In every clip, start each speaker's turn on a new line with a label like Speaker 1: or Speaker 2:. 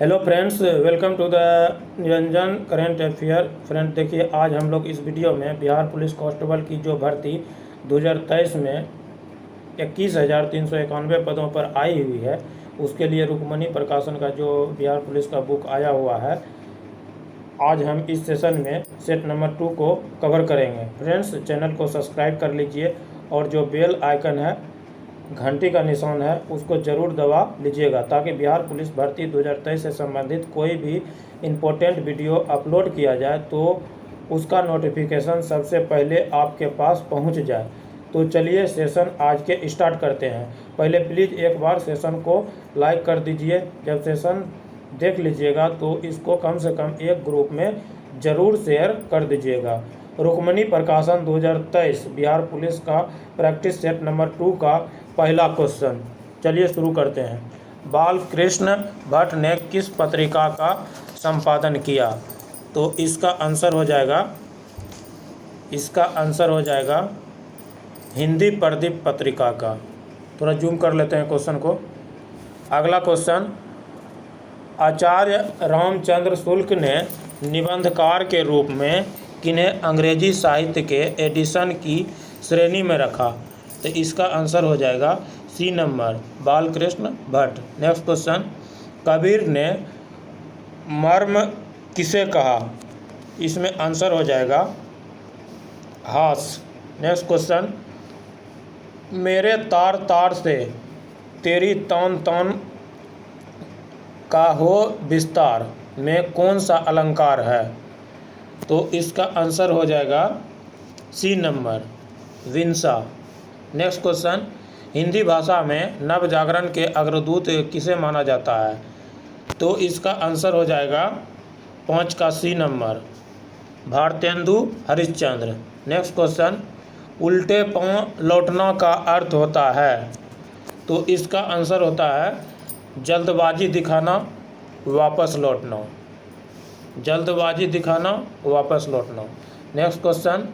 Speaker 1: Hello friends, welcome to the Niranjan current affair. Friend देखिए, आज हम लोग इस वीडियो में बिहार पुलिस कांस्टेबल की जो भर्ती 2023 में 21,391 पदों पर आई हुई है, उसके लिए रुक्मणी प्रकाशन का जो बिहार पुलिस का बुक आया हुआ है, आज हम इस सेशन में सेट नंबर 2 को कवर करेंगे। फ्रेंड्स, चैनल को सब्सक्राइब कर लीजिए और जो बेल आइकन है, घंटी का निशान है, उसको ज़रूर दबा लीजिएगा ताकि बिहार पुलिस भर्ती 2023 से संबंधित कोई भी इम्पोर्टेंट वीडियो अपलोड किया जाए तो उसका नोटिफिकेशन सबसे पहले आपके पास पहुंच जाए। तो चलिए सेशन आज के स्टार्ट करते हैं। पहले प्लीज़ एक बार सेशन को लाइक कर दीजिए। जब सेशन देख लीजिएगा तो इसको कम से कम एक ग्रुप में ज़रूर शेयर कर दीजिएगा। रुक्मणी प्रकाशन 2023 बिहार पुलिस का प्रैक्टिस सेट नंबर 2 का पहला क्वेश्चन, चलिए शुरू करते हैं। बालकृष्ण भट्ट ने किस पत्रिका का संपादन किया? तो इसका आंसर हो जाएगा हिंदी प्रदीप पत्रिका का। थोड़ा जूम कर लेते हैं क्वेश्चन को। अगला क्वेश्चन, आचार्य रामचंद्र शुक्ल ने निबंधकार के रूप में किन्हें अंग्रेजी साहित्य के एडिशन की श्रेणी में रखा? तो इसका आंसर हो जाएगा C number, Balkrishna Bhatt. Next question, Kabir ने मर्म किसे कहा? इसमें आंसर हो जाएगा हास। नेक्स्ट क्वेश्चन, मेरे तार तार से तेरी तान तान का हो विस्तार में कौन सा अलंकार है? तो इसका आंसर हो जाएगा सी नंबर, विंसा। नेक्स्ट क्वेश्चन, हिंदी भाषा में नव जागरण के अग्रदूत किसे माना जाता है? तो इसका आंसर हो जाएगा 5 का C number, Bharatendu Harishchandra. Next question, उल्टे पांव लौटना का अर्थ होता है? तो इसका आंसर होता है जल्दबाजी दिखाना, वापस लौटना। जल्दबाजी दिखाना, वापस लौटना। नेक्स्ट क्वेश्चन,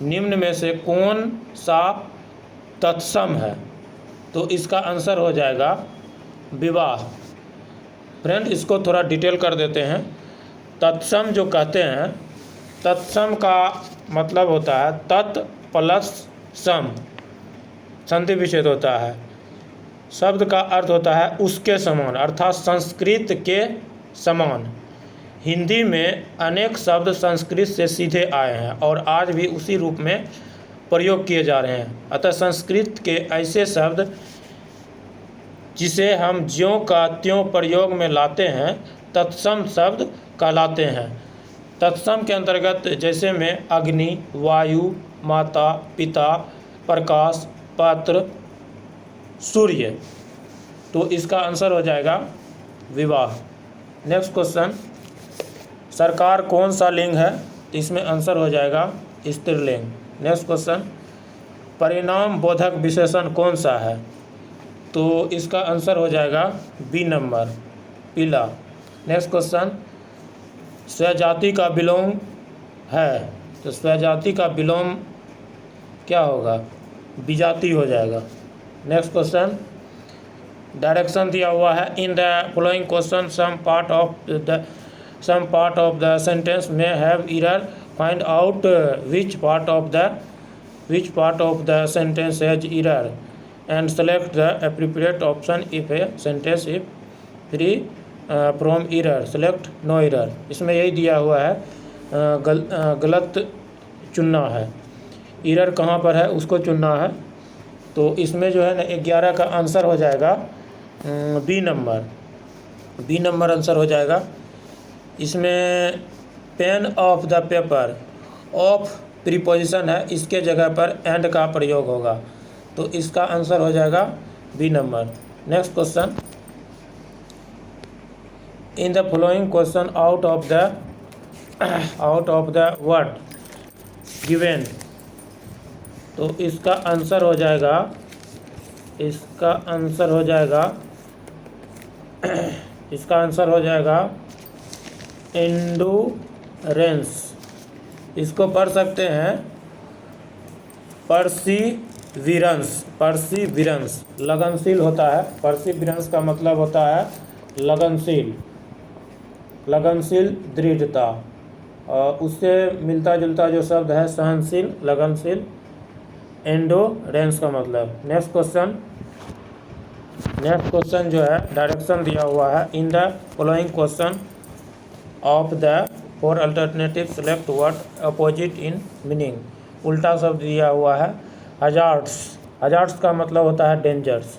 Speaker 1: निम्न में से कौन सा तत्सम है? तो इसका आंसर हो जाएगा विवाह। फ्रेंड, इसको थोड़ा डिटेल कर देते हैं। तत्सम जो कहते हैं, तत्सम का मतलब होता है तत् प्लस सम, संधि विच्छेद होता है। शब्द का अर्थ होता है उसके समान, अर्थात संस्कृत के समान। हिंदी में अनेक शब्द संस्कृत से सीधे आए हैं और आज भी उसी रूप में प्रयोग किए जा रहे हैं। अतः संस्कृत के ऐसे शब्द जिसे हम ज्यों का त्यों प्रयोग में लाते हैं तत्सम शब्द कहलाते हैं। तत्सम के अंतर्गत जैसे में अग्नि, वायु, माता, पिता, प्रकाश, पात्र, सूर्य। तो इसका आंसर हो जाएगा विवाह। नेक्स्ट क्वेश्चन, सरकार कौन सा लिंग है? इसमें आंसर हो जाएगा स्त्रीलिंग। नेक्स्ट क्वेश्चन, परिणाम बोधक विशेषण कौन सा है? तो इसका आंसर हो जाएगा बी नंबर, पीला। नेक्स्ट क्वेश्चन, स्वजाति का विलोम है? तो स्वजाति का विलोम क्या होगा? विजाति हो जाएगा। नेक्स्ट क्वेश्चन, डायरेक्शन दिया हुआ है, in the following question some part of the sentence may have error. Find out which part of the sentence has error and select the appropriate option. If a sentence is free from error, select no error. इसमें यही दिया हुआ है, गलत चुनना है। Error कहाँ पर है उसको चुनना है। तो इसमें जो है ना 11 का आंसर हो जाएगा बी नंबर आंसर हो जाएगा। इसमें pain of the paper, of preposition है, इसके जगह पर एंड का प्रयोग होगा। तो इसका आंसर हो जाएगा B number. Next question, in the following question out of the word given. तो इसका आंसर हो जाएगा एंडोरेंस। इसको पढ़ सकते हैं परसीविरेंस। लगनशील होता है। परसीविरेंस का मतलब होता है लगनशील, लगनशील दृढ़ता, और उससे मिलता जुलता जो शब्द है सहनशील, लगनशील, एंडोरेंस का मतलब। नेक्स्ट क्वेश्चन जो है डायरेक्शन दिया हुआ है, in the following question of the four alternative select word opposite in meaning. उल्टा शब्द दिया हुआ है हजार्ड्स, हजार्ड्स का मतलब होता है डेंजर्स,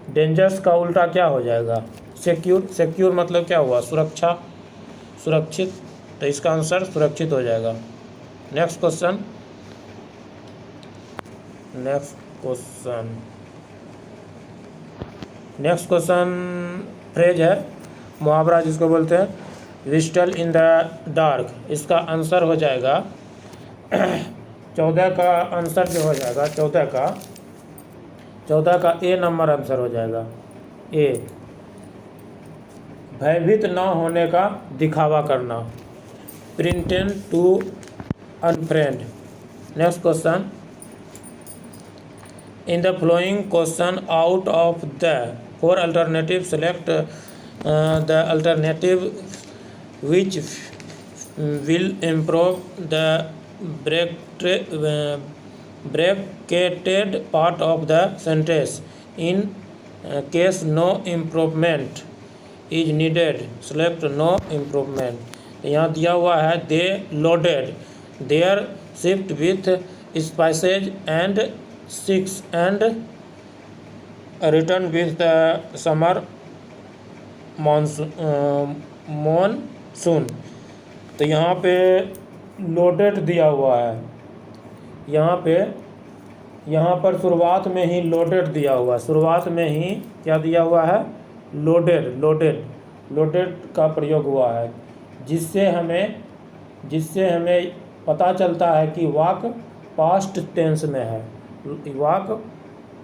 Speaker 1: डेंजर्स का उल्टा क्या हो जाएगा, सिक्योर, सिक्योर मतलब क्या हुआ, सुरक्षा, सुरक्षित, तो इसका आंसर सुरक्षित हो जाएगा। नेक्स्ट क्वेश्चन फ्रेज है, मुहावरा जिसको बोलते हैं, विस्टल इन द डार्क, इसका आंसर हो जाएगा 14 का आंसर जो हो जाएगा 14 का ए नंबर आंसर हो जाएगा ए। भयभीत न होने का दिखावा करना, pretend to unfriend. Next question, in the following question out of the four alternative select the alternative which will improve the bracketed part of the sentence in case no improvement is needed, select no improvement। यहाँ दिया हुआ है they loaded their ship with spices and six and return with the summer monsoon। तो यहाँ पे loaded दिया हुआ है, यहाँ पर शुरुआत में ही लोडेड दिया हुआ है, शुरुआत में ही क्या दिया हुआ है, लोडेड का प्रयोग हुआ है, जिससे हमें पता चलता है कि वाक्य पास्ट टेंस में है, वाक्य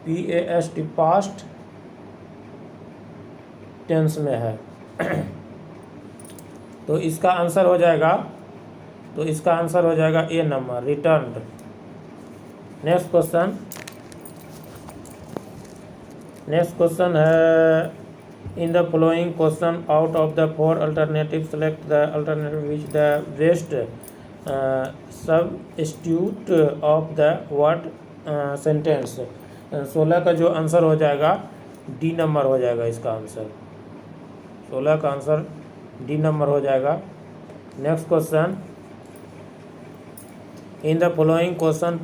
Speaker 1: PAST पास्ट टेंस में है। तो इसका आंसर हो जाएगा ए नंबर, रिटर्न्ड। नेक्स्ट क्वेश्चन है, in the following question out of the four alternative select the alternative which the best substitute of the word sentence. 16 का जो आंसर हो जाएगा डी नंबर हो जाएगा, इसका आंसर 16 का आंसर डी नंबर हो जाएगा। Next question, in the following question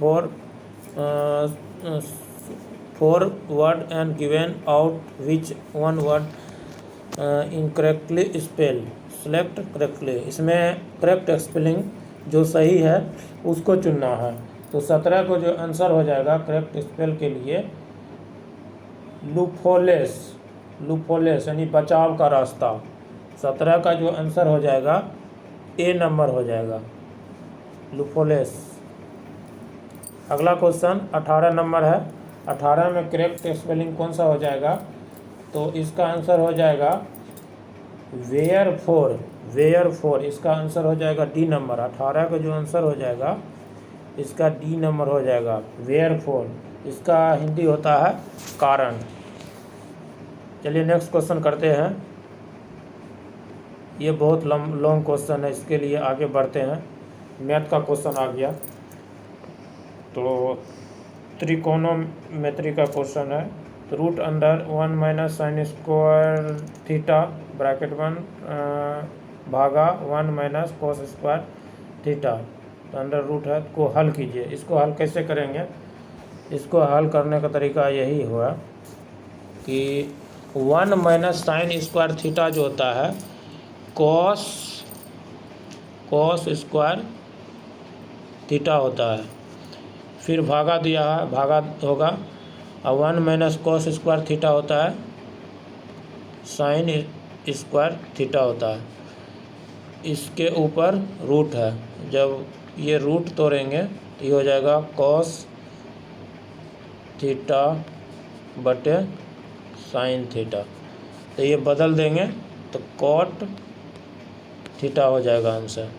Speaker 1: four word and given out which one word incorrectly spell, select correctly. इसमें करेक्ट स्पेलिंग जो सही है उसको चुनना है। तो 17 को जो आंसर हो जाएगा करेक्ट स्पेल के लिए लूपहोलेस यानी बचाव का रास्ता। 17 का जो आंसर हो जाएगा ए नंबर हो जाएगा, लूपहोलेस। अगला क्वेश्चन 18 नंबर है, 18 में करेक्ट स्पेलिंग कौन सा हो जाएगा, तो इसका आंसर हो जाएगा वेयरफॉर, इसका आंसर हो जाएगा डी नंबर। 18 का जो आंसर हो जाएगा इसका डी नंबर हो जाएगा वेयरफॉर, इसका हिंदी होता है कारण। चलिए नेक्स्ट क्वेश्चन करते हैं, ये बहुत लॉन्ग क्वेश्चन है, इसके लिए आगे बढ़ते हैं। मैथ का क्वेश्चन आ गया, तो त्रिकोणोमेट्री का क्वेश्चन है। तो root under 1 minus sine square theta bracket 1 भागा 1 माइनस कोस स्क्वायर थीटा, तो अंडर रूट है को हल कीजिए। इसको हल कैसे करेंगे, इसको हल करने का तरीका यही हुआ कि 1 माइनस साइन स्क्वायर थीटा जो होता है कॉस स्क्वायर थीटा होता है, फिर भागा दिया है, भागा होगा, और 1 माइनस कॉस स्क्वायर थीटा होता है साइन स्क्वायर थीटा होता है, इसके ऊपर रूट है। जब ये रूट तोड़ेंगे तो ये हो जाएगा कॉस थीटा बटे साइन थीटा, तो ये बदल देंगे तो कॉट थीटा हो जाएगा आंसर।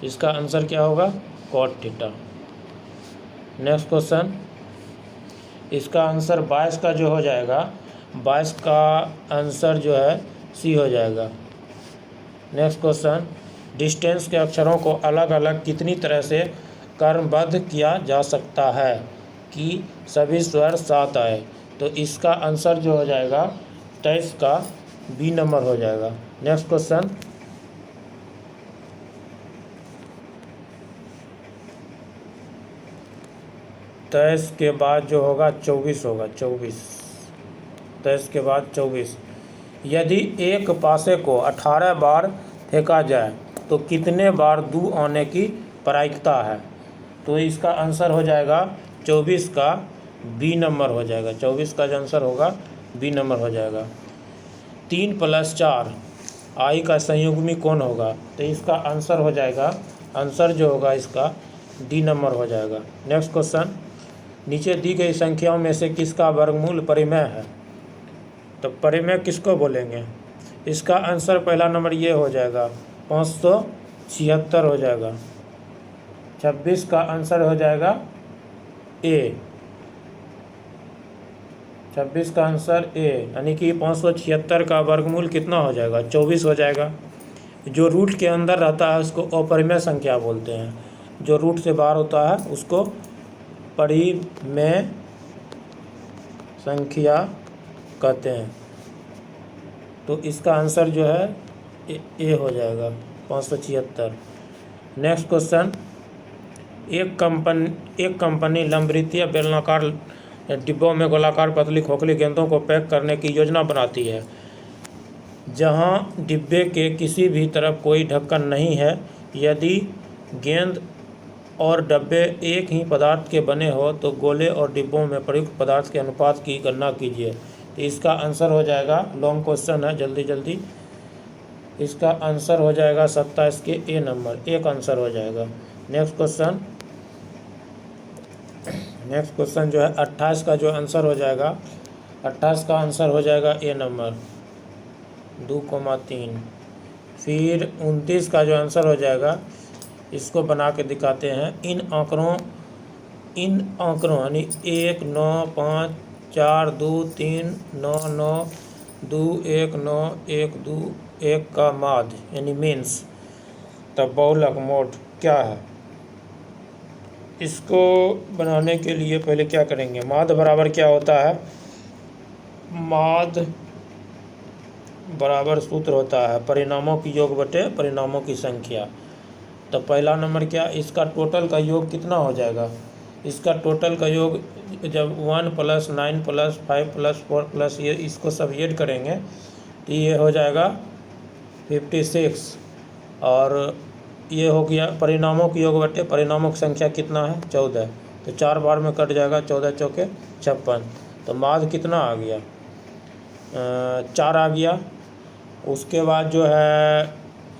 Speaker 1: इसका आंसर क्या होगा, कॉट थीटा। नेक्स्ट क्वेश्चन, इसका आंसर 22 का जो हो जाएगा, 22 का आंसर जो है सी हो जाएगा। नेक्स्ट क्वेश्चन, डिस्टेंस के अक्षरों को अलग अलग कितनी तरह से क्रमबद्ध किया जा सकता है कि सभी स्वर साथ आए? तो इसका आंसर जो हो जाएगा 23 का बी नंबर हो जाएगा। नेक्स्ट क्वेश्चन, तेईस के बाद जो होगा 24 होगा, 24। 23 के बाद 24। यदि एक पासे को 18 बार फेंका जाए तो कितने बार दू आने की प्रायिकता है? तो इसका आंसर हो जाएगा 24 का बी नंबर हो जाएगा। 24 का जो आंसर होगा बी नंबर हो जाएगा। 3 + 4 आई का संयुग्मी कौन होगा? तो इसका आंसर हो जाएगा, आंसर जो होगा इसका डी नंबर हो जाएगा। नेक्स्ट क्वेश्चन, नीचे दी गई संख्याओं में से किसका वर्गमूल परिमेय है? तो परिमेय किसको बोलेंगे? इसका आंसर पहला नंबर ये हो जाएगा 576 हो जाएगा। 26 का आंसर हो जाएगा ए। 26 का आंसर ए, यानी कि 576 का वर्गमूल कितना हो जाएगा? 24 हो जाएगा। जो रूट के अंदर रहता है उसको अपरिमेय संख्या बोलते हैं, जो रूट से बाहर होता है उसको परिमेय संख्या कहते हैं। तो इसका आंसर जो है ए हो जाएगा 576। नेक्स्ट क्वेश्चन, एक कंपनी लंबवृत्तीय बेलनाकार डिब्बों में गोलाकार पतली खोखली गेंदों को पैक करने की योजना बनाती है, जहां डिब्बे के किसी भी तरफ कोई ढक्कन नहीं है। यदि गेंद और डब्बे एक ही पदार्थ के बने हो तो गोले और डिब्बों में प्रयुक्त पदार्थ के अनुपात की गणना कीजिए। तो इसका आंसर हो जाएगा, लॉन्ग क्वेश्चन है, जल्दी जल्दी। इसका आंसर हो जाएगा 27 के ए नंबर, एक आंसर हो जाएगा। नेक्स्ट क्वेश्चन जो है 28 का जो आंसर हो जाएगा, 28 का आंसर हो जाएगा ए नंबर 2,3। फिर 29 का जो आंसर हो जाएगा, इसको बना के दिखाते हैं। इन आंकड़ों यानी 1 9 5 4 2 3 9 9 2 1 9 1 2 1 का माध्य यानी मीन्स तब बहुलक मोड क्या है? इसको बनाने के लिए पहले क्या करेंगे? माध्य बराबर क्या होता है? माध्य बराबर सूत्र होता है परिणामों की योग बटे परिणामों की संख्या। तो पहला नंबर क्या, इसका टोटल का योग कितना हो जाएगा? इसका टोटल का योग जब 1 + 9 + 5 + 4 प्लस ये इसको सब ऐड करेंगे तो ये हो जाएगा 56। और ये हो गया परिणामों की योग बटे परिणामों की संख्या कितना है? 14। तो 4 बार में कट जाएगा, 14 चौके 56। तो माध्य कितना आ गया? 4 आ गया। उसके बाद जो है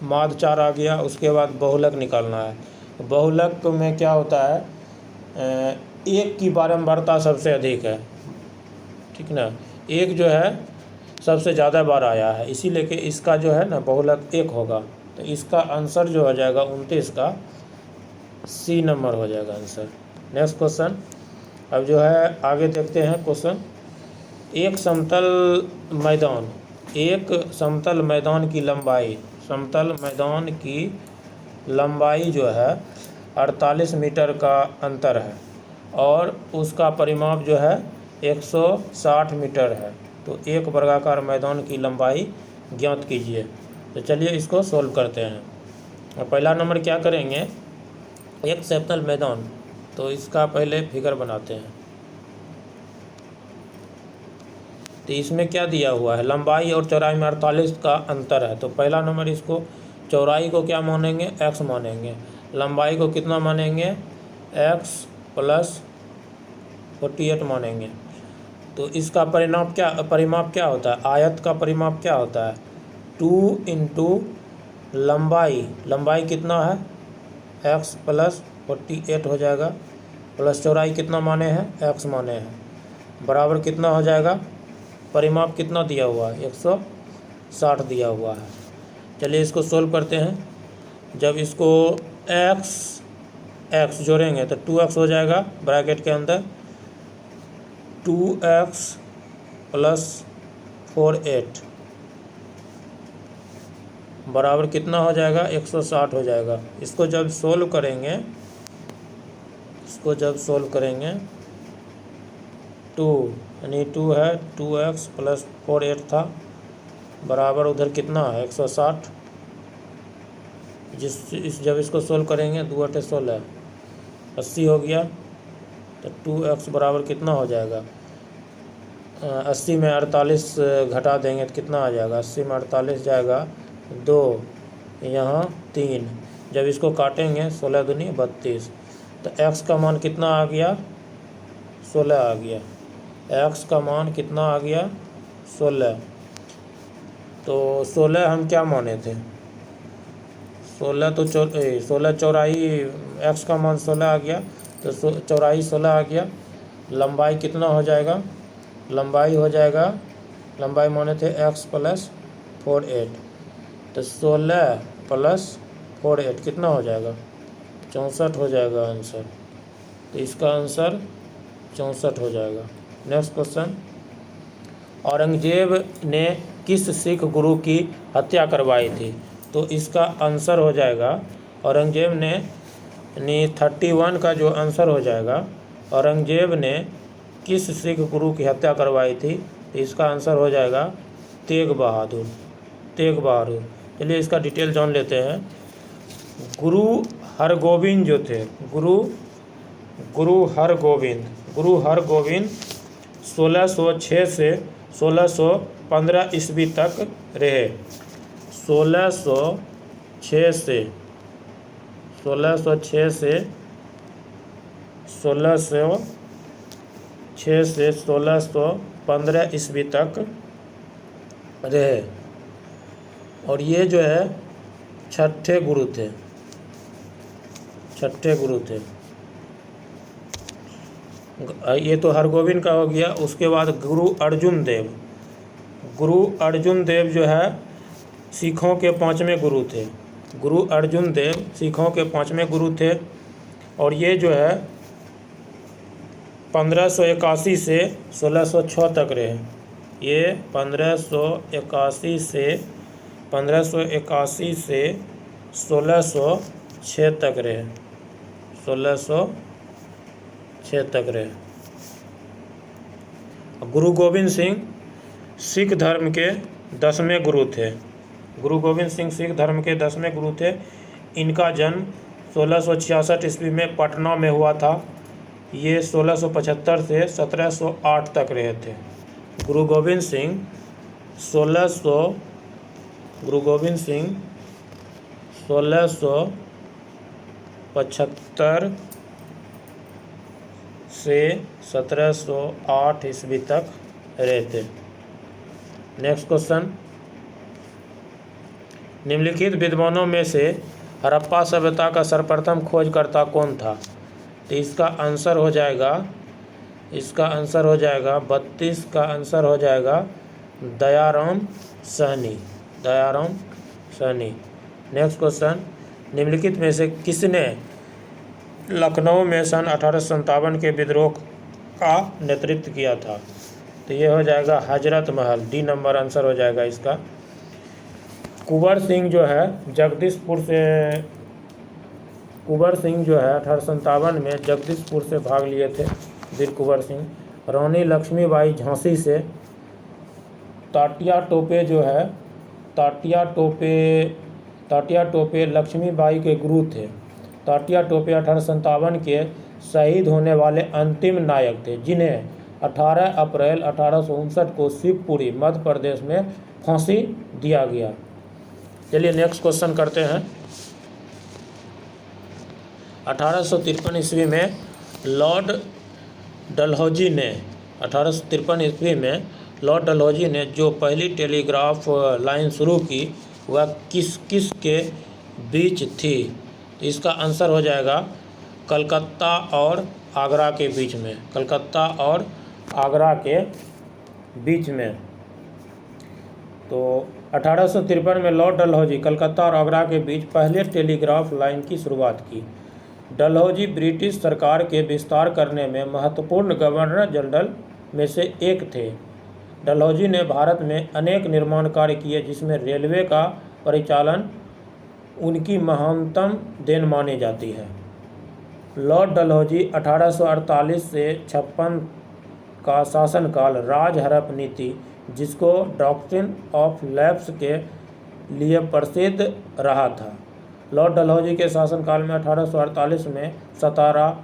Speaker 1: माध्य 4 आ गया। उसके बाद बहुलक निकालना है। बहुलक में क्या होता है, एक की बारंबारता सबसे अधिक है, ठीक ना। एक जो है सबसे ज़्यादा बार आया है, इसीलिए कि इसका जो है ना बहुलक 1 होगा। तो इसका आंसर जो हो जाएगा 29 का सी नंबर हो जाएगा आंसर। नेक्स्ट क्वेश्चन, अब जो है आगे देखते हैं क्वेश्चन। एक समतल मैदान की लंबाई जो है 48 मीटर का अंतर है और उसका परिमाप जो है 160 मीटर है। तो एक वर्गाकार मैदान की लंबाई ज्ञात कीजिए। तो चलिए इसको सोल्व करते हैं। और पहला नंबर क्या करेंगे, एक समतल मैदान, तो इसका पहले फिगर बनाते हैं। तो इसमें क्या दिया हुआ है, लंबाई और चौड़ाई में 48 का अंतर है। तो पहला नंबर इसको चौड़ाई को क्या मानेंगे, x मानेंगे। लंबाई को कितना मानेंगे, x + 48 मानेंगे। तो इसका परिमाप क्या होता है, आयत का परिमाप क्या होता है, 2 × लंबाई कितना है, x + 48 हो जाएगा, प्लस चौड़ाई कितना माने हैं, x माने हैं, बराबर कितना हो जाएगा, परिमाप कितना दिया हुआ है, 160 दिया हुआ है। चलिए इसको सोल्व करते हैं। जब इसको x जोड़ेंगे तो 2x हो जाएगा ब्रैकेट के अंदर, 2x + 48 बराबर कितना हो जाएगा, 160 हो जाएगा। इसको जब सोल्व करेंगे, 2 यानी 2 है, 2x + 4 8 था, बराबर उधर कितना है 160। जब इसको सोल्व करेंगे 2 8 16, 80 हो गया। तो 2x बराबर कितना हो जाएगा, 80 में 48 घटा देंगे तो कितना आ जाएगा, 80 में 48 जाएगा 2, यहाँ 3। जब इसको काटेंगे 16 दूनी 32, तो x का मान कितना आ गया, 16 आ गया। x का मान कितना आ गया, 16। तो 16 हम क्या माने थे, 16 चौराई, x का मान 16 आ गया, तो चौराई 16 आ गया। लंबाई कितना हो जाएगा, लंबाई हो जाएगा, लंबाई माने थे x + 4 8, तो 16 + 4 8 कितना हो जाएगा, 64 हो जाएगा आंसर। तो इसका आंसर 64 हो जाएगा। नेक्स्ट क्वेश्चन, औरंगजेब ने किस सिख गुरु की हत्या करवाई थी। तो इसका आंसर हो जाएगा, औरंगजेब ने, यानी 31 का जो आंसर हो जाएगा, औरंगजेब ने किस सिख गुरु की हत्या करवाई थी। तो इसका आंसर हो जाएगा तेग बहादुर। चलिए इसका डिटेल जान लेते हैं। गुरु हरगोविंद जो थे, गुरु हरगोविंद 1606 से 1615 ईस्वी तक रहे। 1606 से 1615 ईस्वी तक रहे। और ये जो है छठे गुरु थे। ये तो हरगोविंद का हो गया। उसके बाद गुरु अर्जुन देव जो है सिखों के 5वें गुरु थे। गुरु अर्जुन देव सिखों के 5वें गुरु थे। और ये जो है 1581 से 1606 तक रहे। ये 1581 से 1606 तक रहे। 1606 तक रहे। गुरु गोविंद सिंह सिख धर्म के 10वें गुरु थे। गुरु गोविंद सिंह सिख धर्म के 10वें गुरु थे। इनका जन्म 1666 ईस्वी में पटना में हुआ था। ये 1675 से 1708 तक रहे थे। गुरु गोविंद सिंह 1675 से 1708 ईस्वी तक रहे थे। नेक्स्ट क्वेश्चन, निम्नलिखित विद्वानों में से हड़प्पा सभ्यता का सर्वप्रथम खोजकर्ता कौन था। तो इसका आंसर हो जाएगा 32 का आंसर हो जाएगा दयाराम सहनी। नेक्स्ट क्वेश्चन, निम्नलिखित में से किसने लखनऊ में सन 1857 के विद्रोह का नेतृत्व किया था। तो ये हो जाएगा Hazrat Mahal. D number answer हो जाएगा इसका। कुंवर सिंह जो है 1857 में जगदीशपुर से भाग लिए थे वीर कुंवर सिंह। रानी लक्ष्मीबाई झांसी से। ताटिया टोपे लक्ष्मीबाई के गुरु थे। ताटिया टोपे 1857 के शहीद होने वाले अंतिम नायक थे, जिन्हें 18 अप्रैल 1859 को शिवपुरी मध्य प्रदेश में फांसी दिया गया। चलिए नेक्स्ट क्वेश्चन करते हैं। 1853 ईस्वी में लॉर्ड डलहौजी ने जो पहली टेलीग्राफ लाइन शुरू की वह किस के बीच थी। इसका आंसर हो जाएगा कलकत्ता और आगरा के बीच में। तो 1853 में लॉर्ड डलहौजी कलकत्ता और आगरा के बीच पहले टेलीग्राफ लाइन की शुरुआत की। डलहौजी ब्रिटिश सरकार के विस्तार करने में महत्वपूर्ण गवर्नर जनरल में से एक थे। डलहौजी ने भारत में अनेक निर्माण कार्य किए, जिसमें रेलवे का परिचालन उनकी महानतम देन मानी जाती है। लॉर्ड डलहौजी 1848 से 56 का शासनकाल राजहरप नीति, जिसको डॉक्ट्रिन ऑफ लैप्स के लिए प्रसिद्ध रहा था। लॉर्ड डलहौजी के शासनकाल में 1848 में सतारा,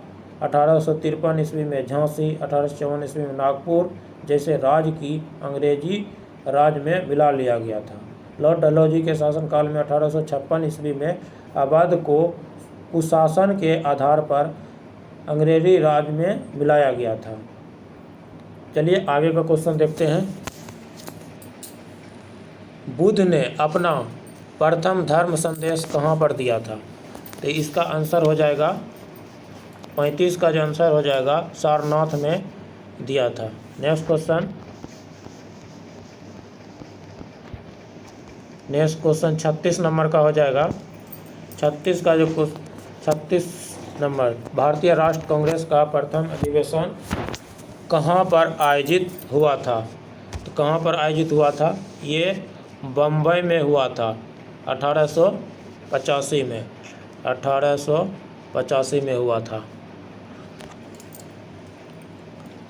Speaker 1: 1853 ईस्वी में झांसी, 1854 ईस्वी में नागपुर जैसे राज्य की अंग्रेजी राज में मिला लिया गया था। लॉर्ड डलहौजी के शासनकाल में 1856 ईस्वी में अवध को कुशासन के आधार पर अंग्रेजी राज में मिलाया गया था। चलिए आगे का क्वेश्चन देखते हैं। बुद्ध ने अपना प्रथम धर्म संदेश कहाँ पर दिया था? तो इसका आंसर हो जाएगा 35 का जो आंसर हो जाएगा सारनाथ में दिया था। नेक्स्ट क्वेश्चन 36 नंबर का हो जाएगा। 36 का जो 36 नंबर, भारतीय राष्ट्र कांग्रेस का प्रथम अधिवेशन कहाँ पर आयोजित हुआ था? तो कहाँ पर आयोजित हुआ था? ये बम्बई में हुआ था 1885 में। 1885 में हुआ था।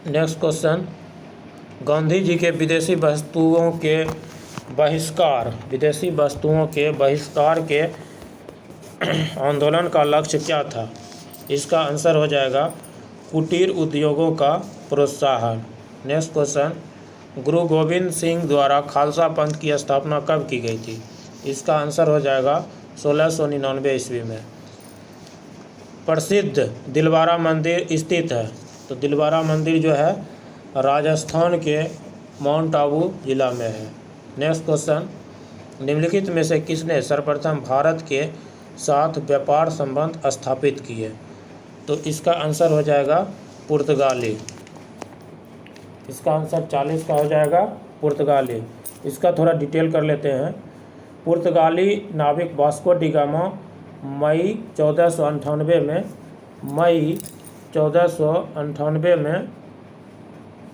Speaker 1: नेक्स्ट क्वेश्चन, गांधी जी के विदेशी वस्तुओं के बहिष्कार के आंदोलन का लक्ष्य क्या था? इसका आंसर हो जाएगा कुटीर उद्योगों का प्रोत्साहन। नेक्स्ट क्वेश्चन, गुरु गोविंद सिंह द्वारा खालसा पंथ की स्थापना कब की गई थी? इसका आंसर हो जाएगा 1699 ईस्वी में। प्रसिद्ध दिलवारा मंदिर स्थित है? तो दिलवारा मंदिर जो है राजस्थान के माउंट आबू जिला में है। नेक्स्ट क्वेश्चन, निम्नलिखित में से किसने सर्वप्रथम भारत के साथ व्यापार संबंध स्थापित किए? तो इसका आंसर हो जाएगा पुर्तगाली। इसका आंसर 40 का हो जाएगा पुर्तगाली। इसका थोड़ा डिटेल कर लेते हैं। पुर्तगाली नाविक वास्को डी गामा मई 1498 में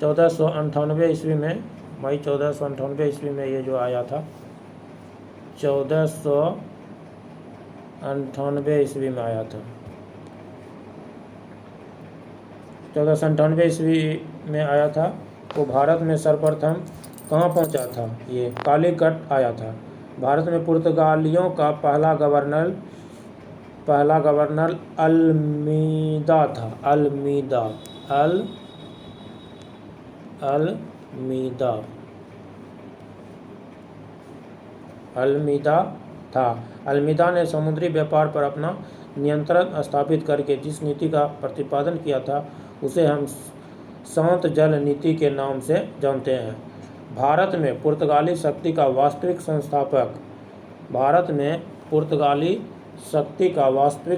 Speaker 1: 1498 ईस्वी में मई 1498 ईस्वी में ये जो आया था 1498 ईस्वी में आया था। 1498 ईस्वी में आया था। वो भारत में सर्वप्रथम कहाँ पहुँचा था? ये कालीकट आया था। भारत में पुर्तगालियों का पहला गवर्नर अल्मीदा था। अल्मीदा था। अल्मीदा ने समुद्री व्यापार पर अपना नियंत्रण स्थापित करके जिस नीति का प्रतिपादन किया था उसे हम शांत जल नीति के नाम से जानते हैं। भारत में पुर्तगाली शक्ति का वास्तविक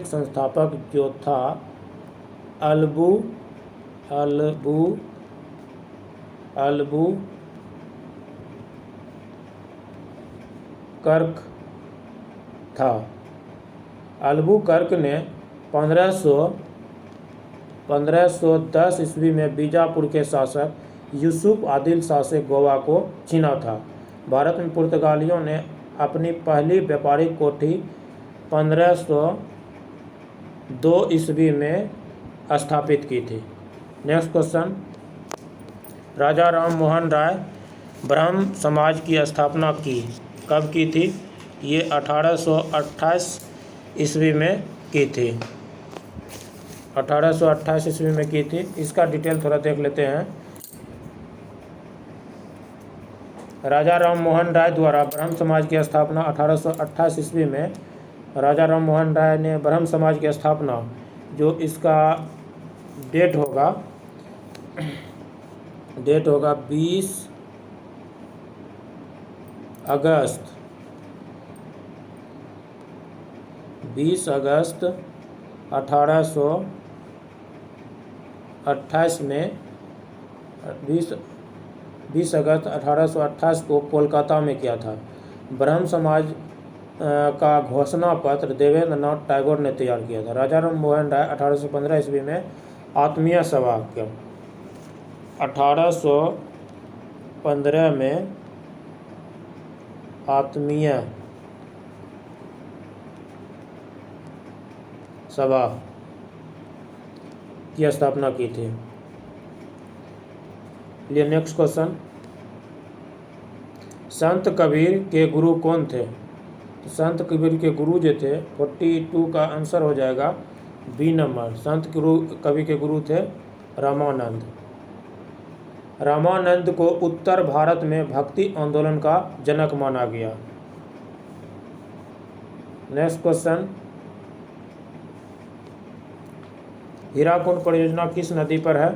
Speaker 1: संस्थापक जो था अल्बुकर्क था। अल्बुकर्क ने 1510 ईस्वी में बीजापुर के शासक यूसुफ आदिल शाह से गोवा को छीना था। भारत में पुर्तगालियों ने अपनी पहली व्यापारिक कोठी 1502 ईस्वी में स्थापित की थी। नेक्स्ट क्वेश्चन, राजा राम मोहन राय ब्रह्म समाज की स्थापना कब की थी? ये 1828 ईस्वी में की थी। 1828 ईस्वी में की थी। इसका डिटेल थोड़ा देख लेते हैं। राजा राम मोहन राय द्वारा ब्रह्म समाज की स्थापना 1828 ईस्वी में। राजा राम मोहन राय ने ब्रह्म समाज की स्थापना, जो इसका डेट होगा 20 अगस्त 1828 में 20 अगस्त 1828 को कोलकाता में किया था। ब्रह्म समाज का घोषणा पत्र देवेंद्र नाथ टैगोर ने तैयार किया था। राजा राम मोहन राय 1815 ईस्वी में आत्मीय सभा 1815 में आत्मीय सभा की स्थापना की थी। लिए नेक्स्ट क्वेश्चन, संत कबीर के गुरु कौन थे? तो संत कबीर के गुरु जो थे 42 का आंसर हो जाएगा बी नंबर। संत कबीर के गुरु थे रामानंद। रामानंद को उत्तर भारत में भक्ति आंदोलन का जनक माना गया। नेक्स्ट क्वेश्चन, हीराकुंड परियोजना किस नदी पर है?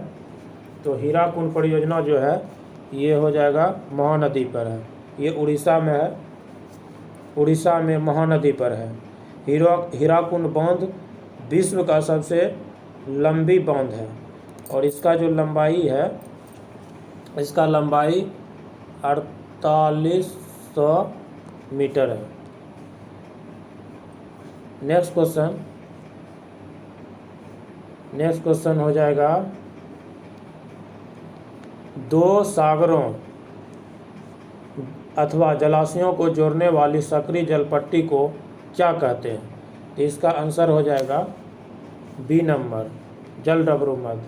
Speaker 1: तो हीराकुंड परियोजना जो है ये हो जाएगा महानदी पर है। ये उड़ीसा में है, उड़ीसा में महानदी पर है। हीराकुंड बांध विश्व का सबसे लंबी बांध है और इसका जो लंबाई है, इसका लंबाई 4800 मीटर है। नेक्स्ट क्वेश्चन हो जाएगा, दो सागरों अथवा जलाशयों को जोड़ने वाली सकरी जलपट्टी को क्या कहते हैं? तो इसका आंसर हो जाएगा बी नंबर, जलडमरू मध्य।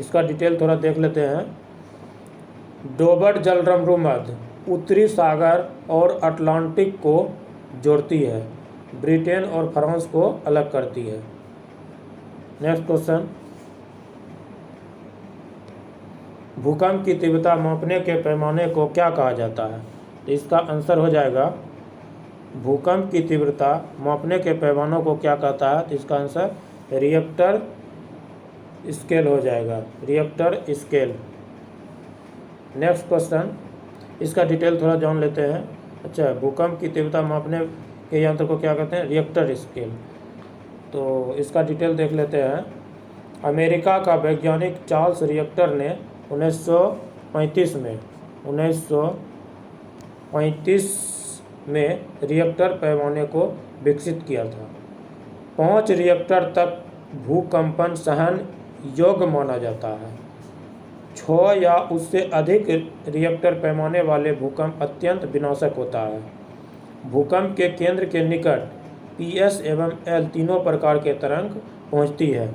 Speaker 1: इसका डिटेल थोड़ा देख लेते हैं। डोबर्ट जलडमरू मध्य उत्तरी सागर और अटलांटिक को जोड़ती है, ब्रिटेन और फ्रांस को अलग करती है। नेक्स्ट क्वेश्चन, भूकंप की तीव्रता मापने के पैमाने को क्या कहा जाता है? तो इसका आंसर हो जाएगा, भूकंप की तीव्रता मापने के पैमानों को क्या कहता है? तो इसका आंसर रिएक्टर स्केल हो जाएगा, रिएक्टर स्केल। नेक्स्ट क्वेश्चन, इसका डिटेल थोड़ा जान लेते हैं। अच्छा, भूकंप की तीव्रता मापने के यंत्र को क्या कहते हैं? Richter scale. तो इसका डिटेल देख लेते हैं। अमेरिका का वैज्ञानिक चार्ल्स रिएक्टर ने 1935 में रिएक्टर पैमाने को विकसित किया था। 5 रिएक्टर तक भूकंपन सहन योग्य माना जाता है। 6 या उससे अधिक रिएक्टर पैमाने वाले भूकंप अत्यंत विनाशक होता है। भूकंप के केंद्र के निकट PS एवं L तीनों प्रकार के तरंग पहुंचती है।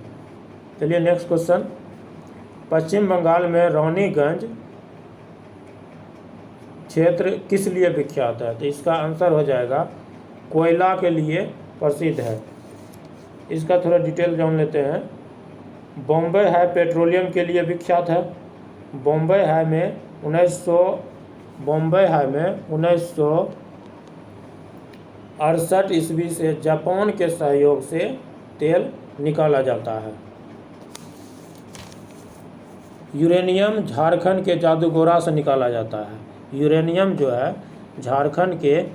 Speaker 1: चलिए नेक्स्ट क्वेश्चन, पश्चिम बंगाल में रानीगंज क्षेत्र किस लिए विख्यात है? तो इसका आंसर हो जाएगा कोयला के लिए प्रसिद्ध है। इसका थोड़ा डिटेल जान लेते हैं। बॉम्बे हाई पेट्रोलियम के लिए विख्यात है। बॉम्बे हाई में 1968 ईस्वी से जापान के सहयोग से तेल निकाला जाता है। यूरेनियम झारखंड के जादूगोरा से निकाला जाता है। यूरेनियम जो है झारखंड के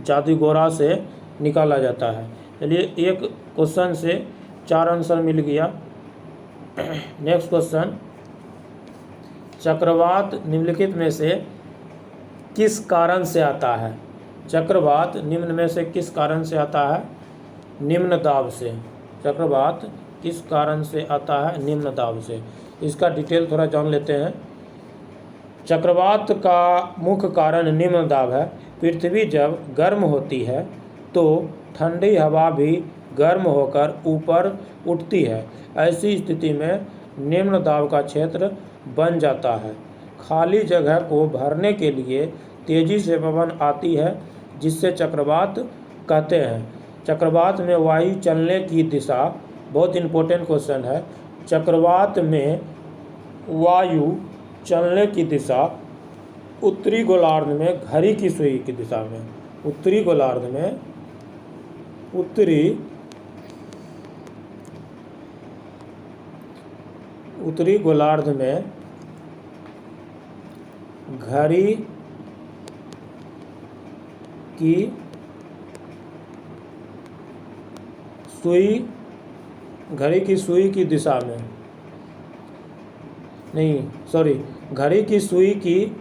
Speaker 1: जादूगोरा से निकाला जाता है। चलिए एक क्वेश्चन से 4 आंसर मिल गया। नेक्स्ट क्वेश्चन, चक्रवात निम्नलिखित में से किस कारण से आता है? चक्रवात निम्न में से किस कारण से आता है? निम्न दाब से। चक्रवात किस कारण से आता है? निम्न दाब से। इसका डिटेल थोड़ा जान लेते हैं। चक्रवात का मुख्य कारण निम्न दाब है। पृथ्वी जब गर्म होती है तो ठंडी हवा भी गर्म होकर ऊपर उठती है। ऐसी स्थिति में निम्न दाब का क्षेत्र बन जाता है। खाली जगह को भरने के लिए तेजी से पवन आती है, जिससे चक्रवात कहते हैं। चक्रवात में वायु चलने की दिशा, बहुत इंपॉर्टेंट क्वेश्चन है। चक्रवात में वायु चलने की दिशा उत्तरी गोलार्ध में घड़ी की सुई की दिशा में, उत्तरी गोलार्ध में उत्तरी गोलार्ध में घड़ी की सुई की दिशा में, नहीं सॉरी, घड़ी की सुई की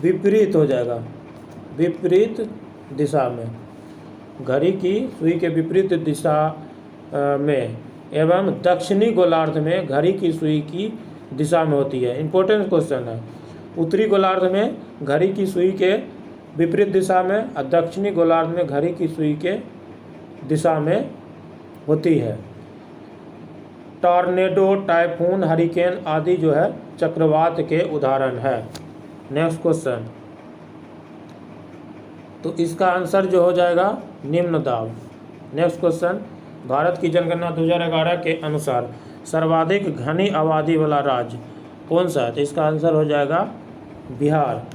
Speaker 1: विपरीत हो जाएगा, विपरीत दिशा में, घड़ी की सुई के विपरीत दिशा में एवं दक्षिणी गोलार्ध में घड़ी की सुई की दिशा में होती है। इंपॉर्टेंट क्वेश्चन है। उत्तरी गोलार्ध में घड़ी की सुई के विपरीत दिशा में और दक्षिणी गोलार्ध में घड़ी की सुई के दिशा में होती है। टॉर्नेडो, टाइफून, हरिकेन आदि जो है चक्रवात के उदाहरण है। नेक्स्ट क्वेश्चन, तो इसका आंसर जो हो जाएगा निम्न दाब। नेक्स्ट क्वेश्चन, भारत की जनगणना 2011 के अनुसार सर्वाधिक घनी आबादी वाला राज्य कौन सा है? तो इसका आंसर हो जाएगा बिहार।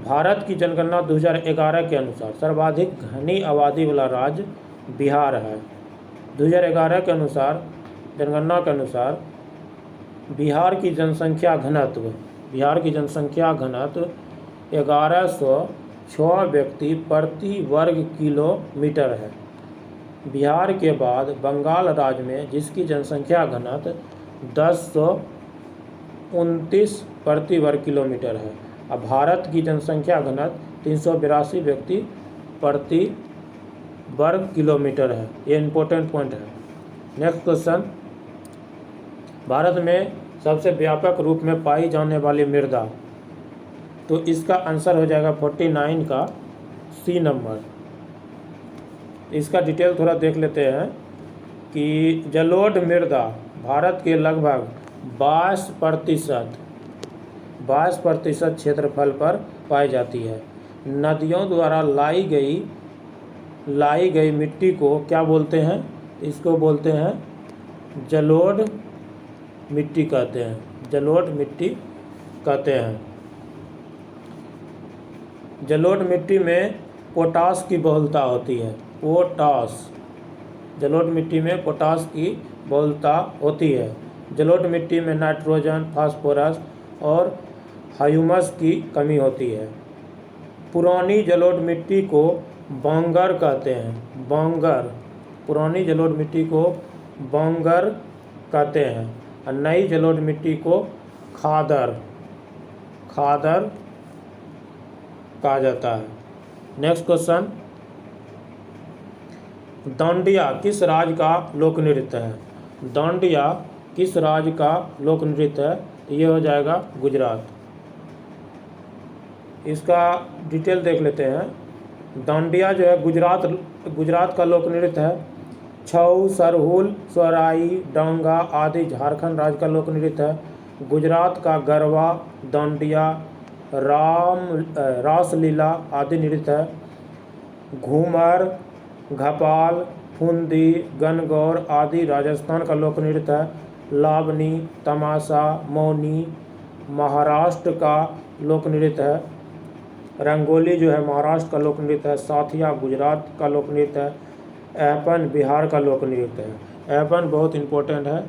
Speaker 1: भारत की जनगणना 2011 के अनुसार सर्वाधिक घनी आबादी वाला राज्य बिहार है। 2011 के अनुसार, जनगणना के अनुसार बिहार की जनसंख्या घनत्व 1106 व्यक्ति प्रति वर्ग किलोमीटर है। बिहार के बाद बंगाल राज्य में, जिसकी जनसंख्या घनत्व 1029 प्रति वर्ग किलोमीटर है। अब भारत की जनसंख्या घनत्व 382 व्यक्ति प्रति वर्ग किलोमीटर है। ये इम्पोर्टेंट पॉइंट है। नेक्स्ट क्वेश्चन, भारत में सबसे व्यापक रूप में पाई जाने वाली मृदा, तो इसका आंसर हो जाएगा 49 का सी नंबर। इसका डिटेल थोड़ा देख लेते हैं कि जलोढ़ मृदा भारत के लगभग 22% क्षेत्रफल पर पाई जाती है। नदियों द्वारा लाई गई मिट्टी को क्या बोलते हैं? इसको बोलते हैं जलोढ़ मिट्टी कहते हैं। जलोढ़ मिट्टी कहते हैं। जलोढ़ मिट्टी में पोटाश की बहुलता होती है। जलोढ़ मिट्टी में पोटाश की बहुलता होती है। जलोढ़ मिट्टी में नाइट्रोजन, फास्फोरस और ह्यूमस की कमी होती है। पुरानी जलोढ़ मिट्टी को बंगर कहते हैं। पुरानी जलोढ़ मिट्टी को बंगर कहते हैं और नई जलोढ़ मिट्टी को खादर कहा जाता है। नेक्स्ट क्वेश्चन, डांडिया किस राज्य का लोक नृत्य है? डांडिया किस राज्य का लोक नृत्य है? ये हो जाएगा गुजरात। इसका डिटेल देख लेते हैं। डांडिया जो है गुजरात का लोक नृत्य है। छऊ, सरहुल, सोहराई, डांगा आदि झारखंड राज्य का लोक नृत्य है। गुजरात का गरबा, डांडिया, रासलीला आदि नृत्य है। घूमर, घपाल, फुंदी, गणगौर आदि राजस्थान का लोक नृत्य है। लावनी, तमाशा, मौनी महाराष्ट्र का लोक नृत्य है। रंगोली जो है महाराष्ट्र का लोक नृत्य है। साथिया गुजरात का लोक नृत्य है। एहपन बिहार का लोक नृत्य है। एहपन बहुत इम्पोर्टेंट है।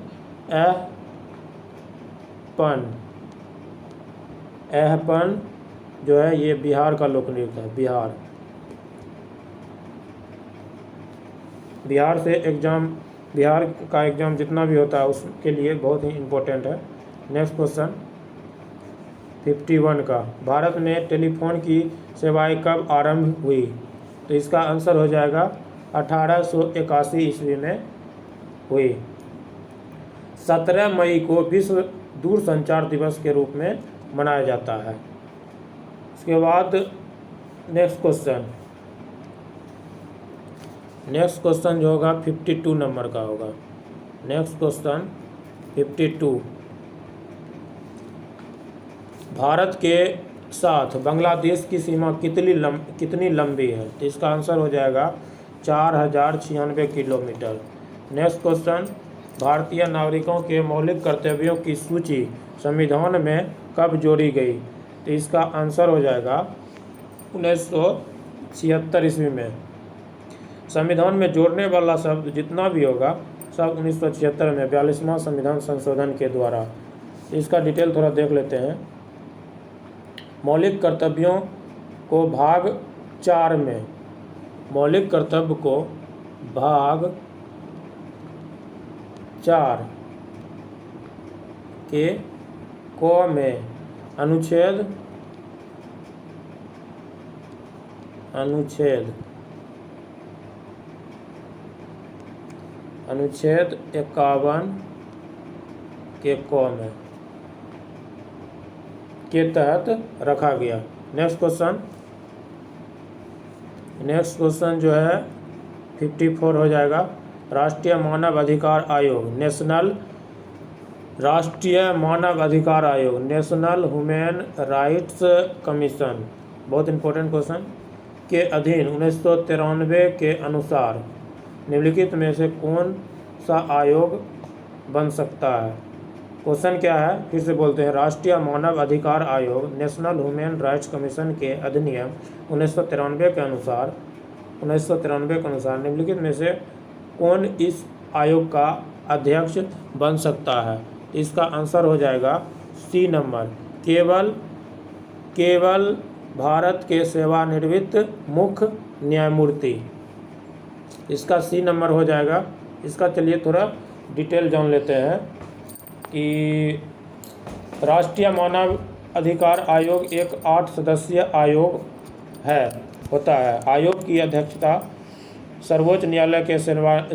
Speaker 1: एहपन जो है ये बिहार का लोक नृत्य है। बिहार का एग्ज़ाम जितना भी होता है उसके लिए बहुत ही इम्पोर्टेंट है। नेक्स्ट क्वेश्चन 51 का, भारत में टेलीफोन की सेवाएं कब आरंभ हुई? तो इसका आंसर हो जाएगा 1881 ईस्वी में हुई। 17 मई को विश्व दूरसंचार दिवस के रूप में मनाया जाता है। इसके बाद नेक्स्ट क्वेश्चन जो होगा 52 नंबर का होगा। नेक्स्ट क्वेश्चन 52, भारत के साथ बांग्लादेश की सीमा कितनी लंबी है? तो इसका आंसर हो जाएगा 4096 किलोमीटर। नेक्स्ट क्वेश्चन, भारतीय नागरिकों के मौलिक कर्तव्यों की सूची संविधान में कब जोड़ी गई? तो इसका आंसर हो जाएगा 1976 ईस्वी में। संविधान में जोड़ने वाला शब्द जितना भी होगा सब 1976 में 42वां संविधान संशोधन के द्वारा। इसका डिटेल थोड़ा देख लेते हैं। मौलिक कर्तव्यों को भाग 4 में, मौलिक कर्तव्य को भाग 4 के क में अनुच्छेद 51 के क में के तहत रखा गया। नेक्स्ट क्वेश्चन जो है 54 हो जाएगा राष्ट्रीय मानव अधिकार आयोग, राष्ट्रीय मानव अधिकार आयोग, नेशनल ह्यूमन राइट्स कमीशन, बहुत इंपॉर्टेंट क्वेश्चन, के अधीन 1993 के अनुसार निम्नलिखित में से कौन सा आयोग बन सकता है। क्वेश्चन क्या है, फिर से बोलते हैं, राष्ट्रीय मानव अधिकार आयोग, नेशनल ह्यूमन राइट्स कमीशन के अधिनियम 1993 के अनुसार निम्नलिखित में से कौन इस आयोग का अध्यक्ष बन सकता है। इसका आंसर हो जाएगा सी नंबर, केवल भारत के सेवानिवृत्त मुख्य न्यायमूर्ति। इसका सी नंबर हो जाएगा। इसका चलिए थोड़ा डिटेल जान लेते हैं कि राष्ट्रीय मानव अधिकार आयोग एक 8 सदस्यीय आयोग होता है। आयोग की अध्यक्षता सर्वोच्च न्यायालय के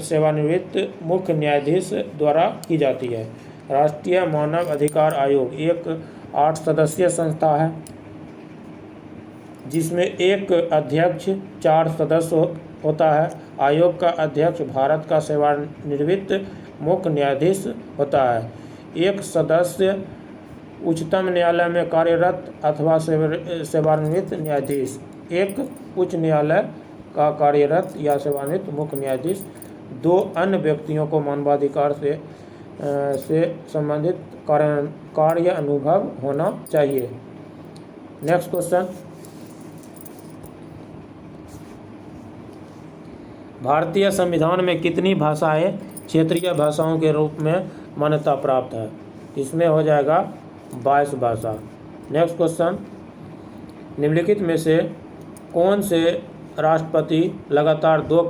Speaker 1: सेवानिवृत्त मुख्य न्यायाधीश द्वारा की जाती है। राष्ट्रीय मानव अधिकार आयोग एक 8 सदस्यीय संस्था है जिसमें एक अध्यक्ष 4 सदस्य होता है। आयोग का अध्यक्ष भारत का सेवानिवृत्त मुख्य न्यायाधीश होता है। एक सदस्य उच्चतम न्यायालय में कार्यरत अथवा सेवानिवृत्त न्यायाधीश, एक उच्च न्यायालय का कार्यरत या सेवानिवृत्त मुख्य न्यायाधीश, 2 अन्य व्यक्तियों को मानवाधिकार से संबंधित कार्य अनुभव होना चाहिए। नेक्स्ट क्वेश्चन, भारतीय संविधान में कितनी भाषाएं क्षेत्रीय भाषाओं के रूप में मान्यता प्राप्त है। इसमें हो जाएगा 22 भाषा। नेक्स्ट क्वेश्चन, निम्नलिखित में से कौन से राष्ट्रपति लगातार 2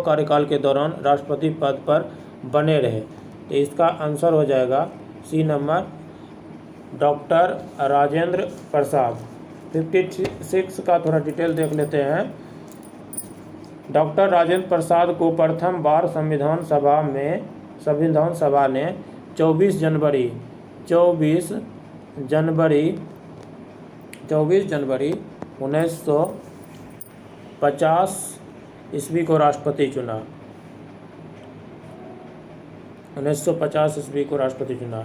Speaker 1: कार्यकाल के दौरान राष्ट्रपति पद पर बने रहे। तो इसका आंसर हो जाएगा C number, doctor Rajendra Prasad. 56 का थोड़ा डिटेल देख लेते हैं। डॉक्टर राजेंद्र प्रसाद को प्रथम बार संविधान सभा ने 24 जनवरी 1950 ईस्वी को राष्ट्रपति चुना। 1950 ईस्वी को राष्ट्रपति चुना।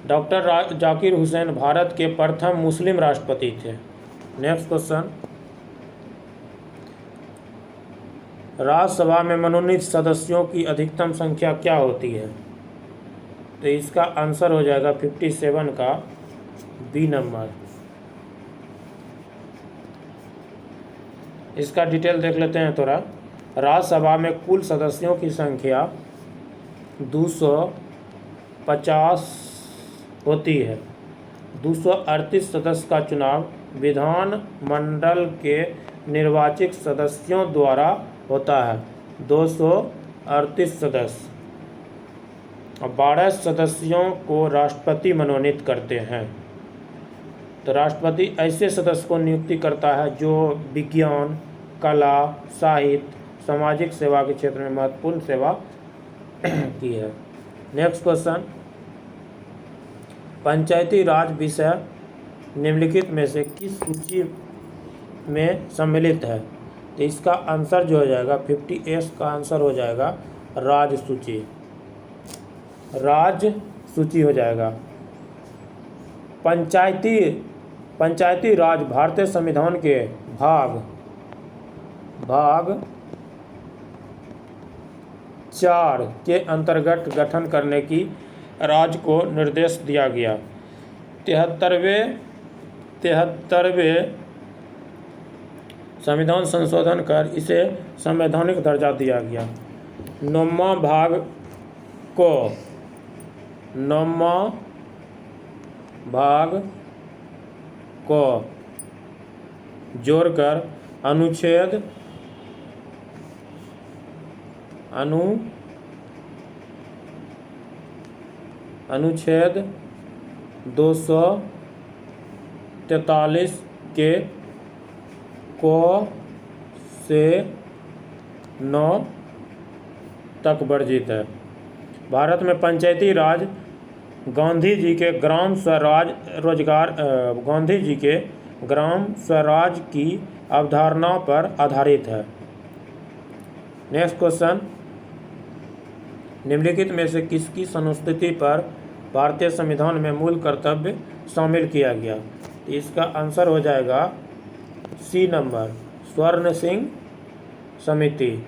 Speaker 1: डॉक्टर जाकिर हुसैन भारत के प्रथम मुस्लिम राष्ट्रपति थे। नेक्स्ट क्वेश्चन, राज्यसभा में मनोनीत सदस्यों की अधिकतम संख्या क्या होती है। तो इसका आंसर हो जाएगा 57 का बी नंबर। इसका डिटेल देख लेते हैं थोड़ा। राज्यसभा में कुल सदस्यों की संख्या 250 होती है। 238 सदस्य का चुनाव विधान मंडल के निर्वाचित सदस्यों द्वारा होता है। 238 सदस्य और 12 सदस्यों को राष्ट्रपति मनोनीत करते हैं। तो राष्ट्रपति ऐसे सदस्य को नियुक्ति करता है जो विज्ञान, कला, साहित्य, सामाजिक सेवा के क्षेत्र में महत्वपूर्ण सेवा की है। नेक्स्ट क्वेश्चन, पंचायती राज विषय निम्नलिखित में से किस सूची में सम्मिलित है। तो इसका आंसर जो हो जाएगा 50 का आंसर हो जाएगा राज सूची हो जाएगा। पंचायती राज भारतीय संविधान के भाग 4 के अंतर्गत गठन करने की राज्य को निर्देश दिया गया। 73वें संविधान संशोधन कर इसे संवैधानिक दर्जा दिया गया। 9वां भाग को जोड़कर अनुच्छेद 243 के को से 9 तक वर्जित है। भारत में पंचायती राज गांधी जी के ग्राम स्वराज की अवधारणा पर आधारित है। नेक्स्ट क्वेश्चन, निम्नलिखित में से किसकी संस्तुति पर भारतीय संविधान में मूल कर्तव्य शामिल किया गया? इसका आंसर हो जाएगा सी नंबर, स्वर्ण सिंह समिति।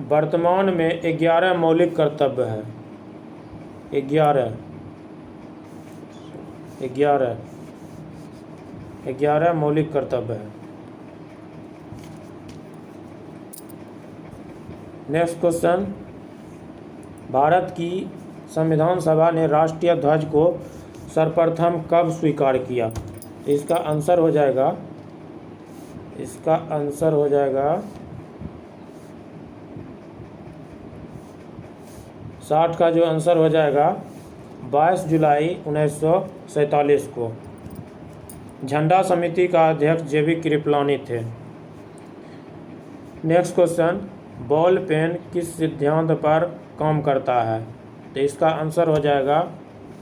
Speaker 1: वर्तमान में 11 मौलिक कर्तव्य है। 11 मौलिक कर्तव्य है। नेक्स्ट क्वेश्चन, भारत की संविधान सभा ने राष्ट्रीय ध्वज को सर्वप्रथम कब स्वीकार किया? इसका आंसर हो जाएगा 60 का जो आंसर हो जाएगा 22 जुलाई 1947 को। झंडा समिति का अध्यक्ष जेबी कृपलानी थे। नेक्स्ट क्वेश्चन, बॉल पेन किस सिद्धांत पर काम करता है? तो इसका आंसर हो जाएगा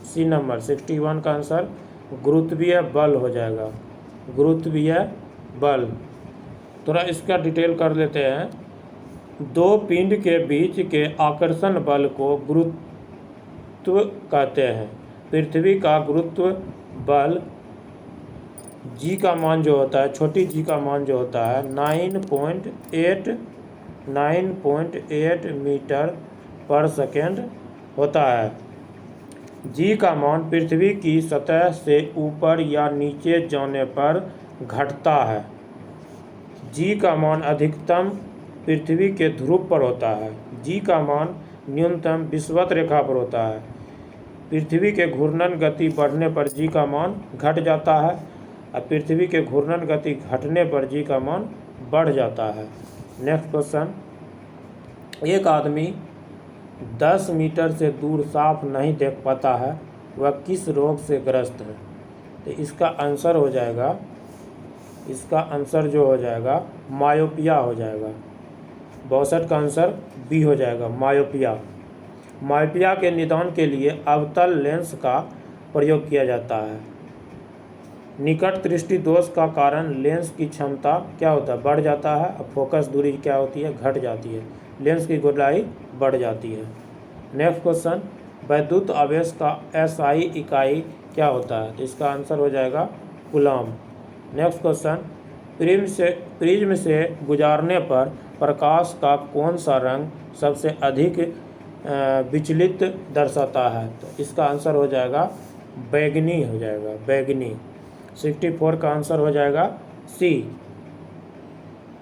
Speaker 1: सी नंबर, 61 का आंसर गुरुत्वीय बल हो जाएगा। गुरुत्वीय बल। थोड़ा इसका डिटेल कर लेते हैं। दो पिंड के बीच के आकर्षण बल को गुरुत्व कहते हैं। पृथ्वी का गुरुत्व बल जी का मान जो होता है, छोटी जी का मान जो होता है 9.8 मीटर पर सेकेंड होता है। जी का मान पृथ्वी की सतह से ऊपर या नीचे जाने पर घटता है। जी का मान अधिकतम पृथ्वी के ध्रुव पर होता है। जी का मान न्यूनतम विषुवत रेखा पर होता है। पृथ्वी के घूर्णन गति बढ़ने पर जी का मान घट जाता है और पृथ्वी के घूर्णन गति घटने पर जी का मान बढ़ जाता है। नेक्स्ट क्वेश्चन, एक आदमी 10 मीटर से दूर साफ नहीं देख पाता है, वह किस रोग से ग्रस्त है? तो इसका आंसर हो जाएगा, मायोपिया हो जाएगा। 62 का आंसर बी हो जाएगा, मायोपिया। मायोपिया के निदान के लिए अवतल लेंस का प्रयोग किया जाता है। निकट दृष्टि दोष का कारण लेंस की क्षमता क्या होता है? बढ़ जाता है। और फोकस दूरी क्या होती है? घट जाती है। लेंस की गोलाई बढ़ जाती है। नेक्स्ट क्वेश्चन, वैद्युत आवेश का एसआई इकाई क्या होता है? तो इसका आंसर हो जाएगा कूलम। नेक्स्ट क्वेश्चन, प्रिज्म से गुजारने पर प्रकाश का कौन सा रंग सबसे अधिक विचलित दर्शाता है? तो इसका आंसर हो जाएगा बैगनी हो जाएगा, बैगनी। 64 का आंसर हो जाएगा सी।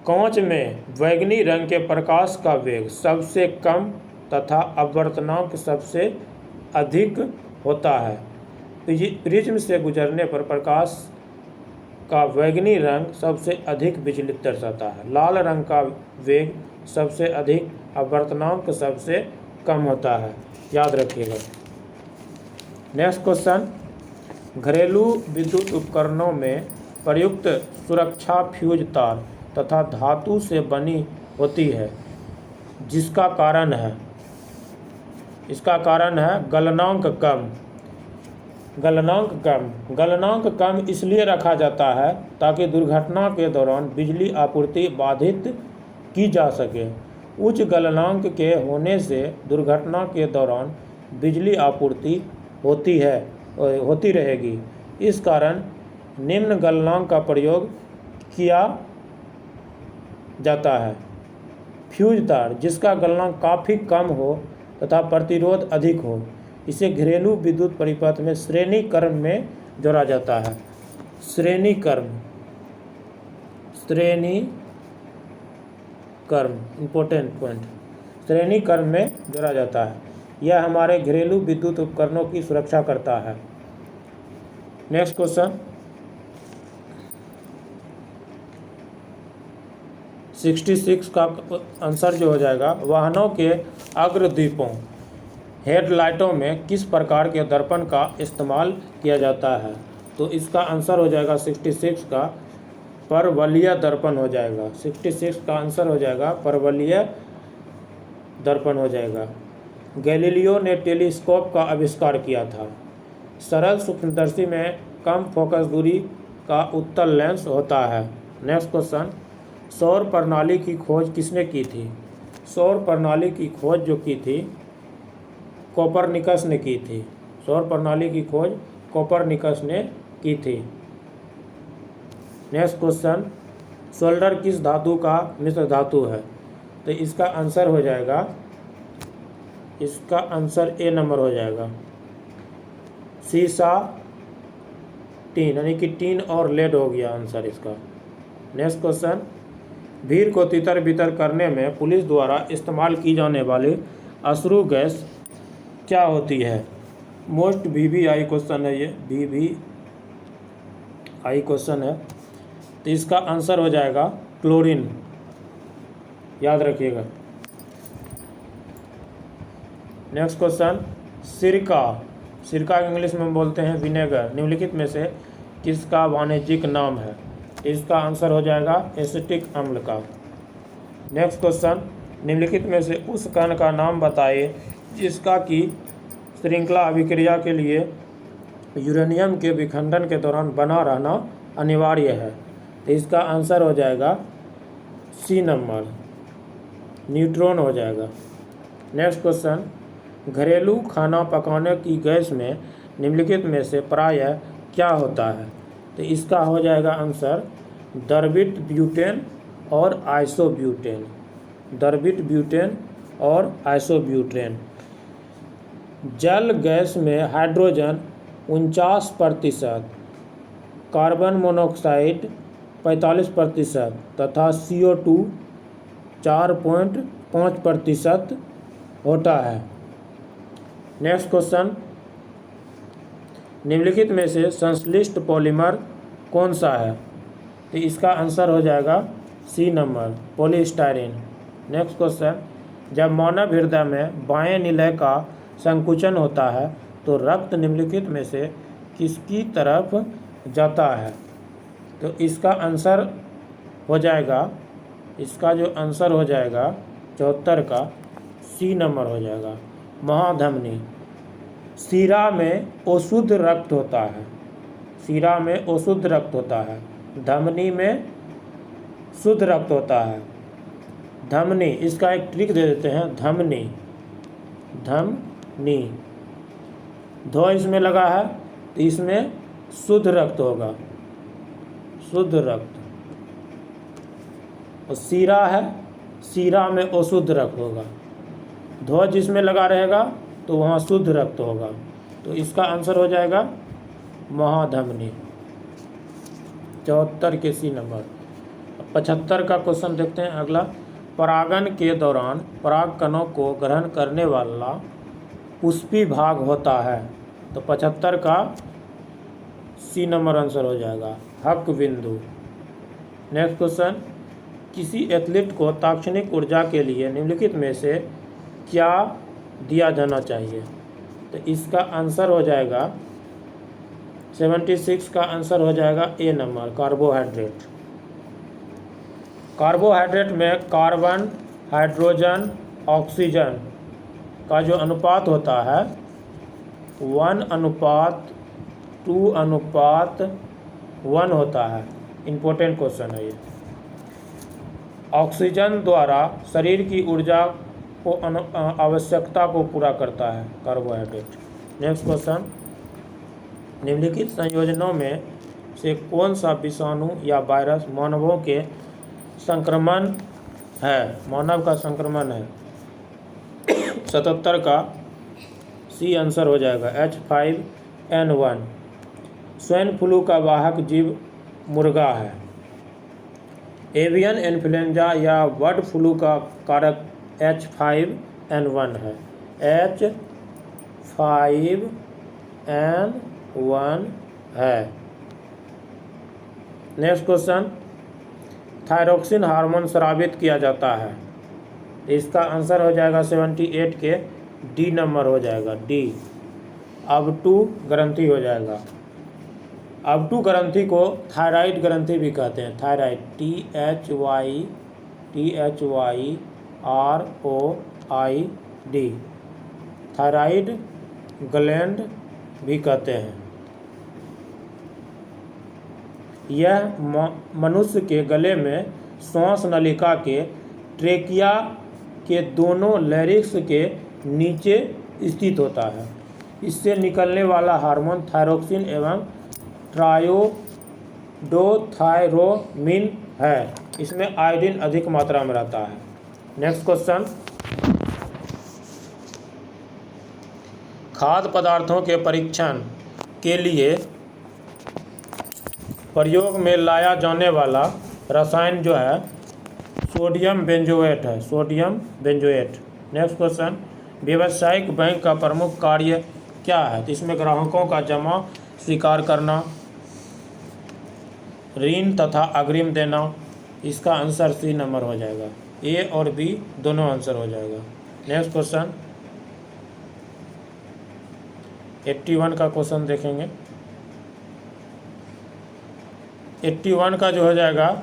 Speaker 1: कांच में बैगनी रंग के प्रकाश का वेग सबसे कम तथा अपवर्तनांक सबसे अधिक होता है। प्रिज्म से गुजरने पर प्रकाश का बैगनी रंग सबसे अधिक विचलित दर्शाता है। लाल रंग का वेग सबसे अधिक, अपवर्तनांक सबसे कम होता है, याद रखिएगा। नेक्स्ट क्वेश्चन, घरेलू विद्युत उपकरणों में प्रयुक्त सुरक्षा फ्यूज तार तथा धातु से बनी होती है, जिसका कारण है, इसका कारण है गलनांक कम। गलनांक कम इसलिए रखा जाता है ताकि दुर्घटना के दौरान बिजली आपूर्ति बाधित की जा सके। उच्च गलनांक के होने से दुर्घटना के दौरान बिजली आपूर्ति होती रहेगी। इस कारण निम्न गलनांक का प्रयोग किया जाता है। फ्यूज तार जिसका गलनांक काफ़ी कम हो तथा प्रतिरोध अधिक हो, इसे घरेलू विद्युत परिपथ में श्रेणी क्रम में जोड़ा जाता है। श्रेणी क्रम, इम्पोर्टेंट पॉइंट, श्रेणी क्रम में जोड़ा जाता है। यह हमारे घरेलू विद्युत उपकरणों की सुरक्षा करता है। नेक्स्ट क्वेश्चन, 66 का आंसर जो हो जाएगा, वाहनों के अग्रदीपों हेडलाइटों में किस प्रकार के दर्पण का इस्तेमाल किया जाता है? तो इसका आंसर हो जाएगा 66 का परवलयीय दर्पण हो जाएगा। 66 का आंसर हो जाएगा परवलयीय दर्पण हो जाएगा। गैलीलियो ने टेलीस्कोप का आविष्कार किया था। सरल सूक्ष्मदर्शी में कम फोकस दूरी का उत्तल लेंस होता है। नेक्स्ट क्वेश्चन, सौर प्रणाली की खोज किसने की थी? सौर प्रणाली की खोज जो की थी कोपरनिकस ने की थी। सौर प्रणाली की खोज कोपरनिकस ने की थी। नेक्स्ट क्वेश्चन, सोल्डर किस धातु का मिश्र धातु है? तो इसका आंसर हो जाएगा, इसका आंसर ए नंबर हो जाएगा, सीसा टीन, यानी कि टीन और लेड हो गया आंसर इसका। नेक्स्ट क्वेश्चन, भीड़ को तितर बितर करने में पुलिस द्वारा इस्तेमाल की जाने वाली अश्रु गैस क्या होती है? मोस्ट VVI क्वेश्चन है ये, VVI क्वेश्चन है। तो इसका आंसर हो जाएगा क्लोरीन, याद रखिएगा। नेक्स्ट क्वेश्चन, सिरका, सिरका इंग्लिश में बोलते हैं विनेगर, निम्नलिखित में से किसका वाणिज्यिक नाम है? इसका आंसर हो जाएगा एसिटिक अम्ल का। नेक्स्ट क्वेश्चन, निम्नलिखित में से उस कण का नाम बताइए जिसका कि श्रृंखला अभिक्रिया के लिए यूरेनियम के विखंडन के दौरान बना रहना अनिवार्य है। तो इसका आंसर हो जाएगा सी नंबर, न्यूट्रॉन हो जाएगा। नेक्स्ट क्वेश्चन, घरेलू खाना पकाने की गैस में निम्नलिखित में से प्रायः क्या होता है? तो इसका हो जाएगा आंसर दरबिट ब्यूटेन और आइसोब्यूटेन, दरबिट ब्यूटेन और आइसोब्यूटेन। जल गैस में हाइड्रोजन 49%, कार्बन मोनोऑक्साइड 45% तथा CO2 4.5% होता है। नेक्स्ट क्वेश्चन, निम्नलिखित में से संश्लिष्ट पॉलीमर कौन सा है? तो इसका आंसर हो जाएगा C number, polystyrene. Next question, जब मानव हृदय में बाएं निलय का संकुचन होता है तो रक्त निम्नलिखित में से किसकी तरफ जाता है? तो इसका आंसर हो जाएगा, इसका जो आंसर हो जाएगा 74 का सी नंबर हो जाएगा, महाधमनी। सीरा में अशुद्ध रक्त होता है, सीरा में अशुद्ध रक्त होता है, धमनी में शुद्ध रक्त होता है। धमनी, इसका एक ट्रिक दे देते हैं, धमनी, धमनी, धो इसमें लगा है तो इसमें शुद्ध रक्त होगा, शुद्ध रक्त। और सीरा है, सीरा में अशुद्ध रक्त होगा, ध्वज जिसमें लगा रहेगा तो वहाँ शुद्ध रक्त होगा। तो इसका आंसर हो जाएगा महाधमनी, 74 के सी नंबर। 75 का क्वेश्चन देखते हैं अगला, परागन के दौरान पराग कणों को ग्रहण करने वाला पुष्पी भाग होता है। तो 75 का सी नंबर आंसर हो जाएगा, हक बिंदु। नेक्स्ट क्वेश्चन, किसी एथलीट को तात्क्षणिक ऊर्जा के लिए निम्नलिखित में से क्या दिया जाना चाहिए? तो इसका आंसर हो जाएगा 76 का आंसर हो जाएगा ए नंबर, कार्बोहाइड्रेट। कार्बोहाइड्रेट में कार्बन, हाइड्रोजन, ऑक्सीजन का जो अनुपात होता है 1:2:1 होता है। इम्पोर्टेंट क्वेश्चन है ये। ऑक्सीजन द्वारा शरीर की ऊर्जा को आवश्यकता को पूरा करता है कार्बोहाइड्रेट। नेक्स्ट क्वेश्चन, निम्नलिखित संयोजनों में से कौन सा विषाणु या वायरस मानवों के संक्रमण है, मानव का संक्रमण है? 77 का सी आंसर हो जाएगा, H5N1। स्वाइन फ्लू का वाहक जीव मुर्गा है। एवियन इन्फ्लुएंजा या बर्ड फ्लू का कारक H5N1 है, H5N1 है। नेक्स्ट क्वेश्चन, थायरोक्सिन हार्मोन स्रावित किया जाता है। इसका आंसर हो जाएगा 78 के डी नंबर हो जाएगा, डी। अब2 ग्रंथि हो जाएगा। अब2 ग्रंथि को थायराइड ग्रंथि भी कहते हैं, थायराइड, THYROID, थायराइड ग्लैंड भी कहते हैं। यह मनुष्य के गले में श्वास नलिका के ट्रेकिया के दोनों लैरिक्स के नीचे स्थित होता है। इससे निकलने वाला हार्मोन थायरोक्सिन एवं ट्रायोडोथायरोमिन है। इसमें आयोडीन अधिक मात्रा में रहता है। नेक्स्ट क्वेश्चन, खाद्य पदार्थों के परीक्षण के लिए प्रयोग में लाया जाने वाला रसायन जो है सोडियम बेंजोएट है, सोडियम बेंजोएट। नेक्स्ट क्वेश्चन, व्यावसायिक बैंक का प्रमुख कार्य क्या है? तो इसमें ग्राहकों का जमा स्वीकार करना, ऋण तथा अग्रिम देना। इसका आंसर सी नंबर हो जाएगा। ए और बी दोनों आंसर हो जाएगा। नेक्स्ट क्वेश्चन 81 का क्वेश्चन देखेंगे। 81 का जो हो जाएगा,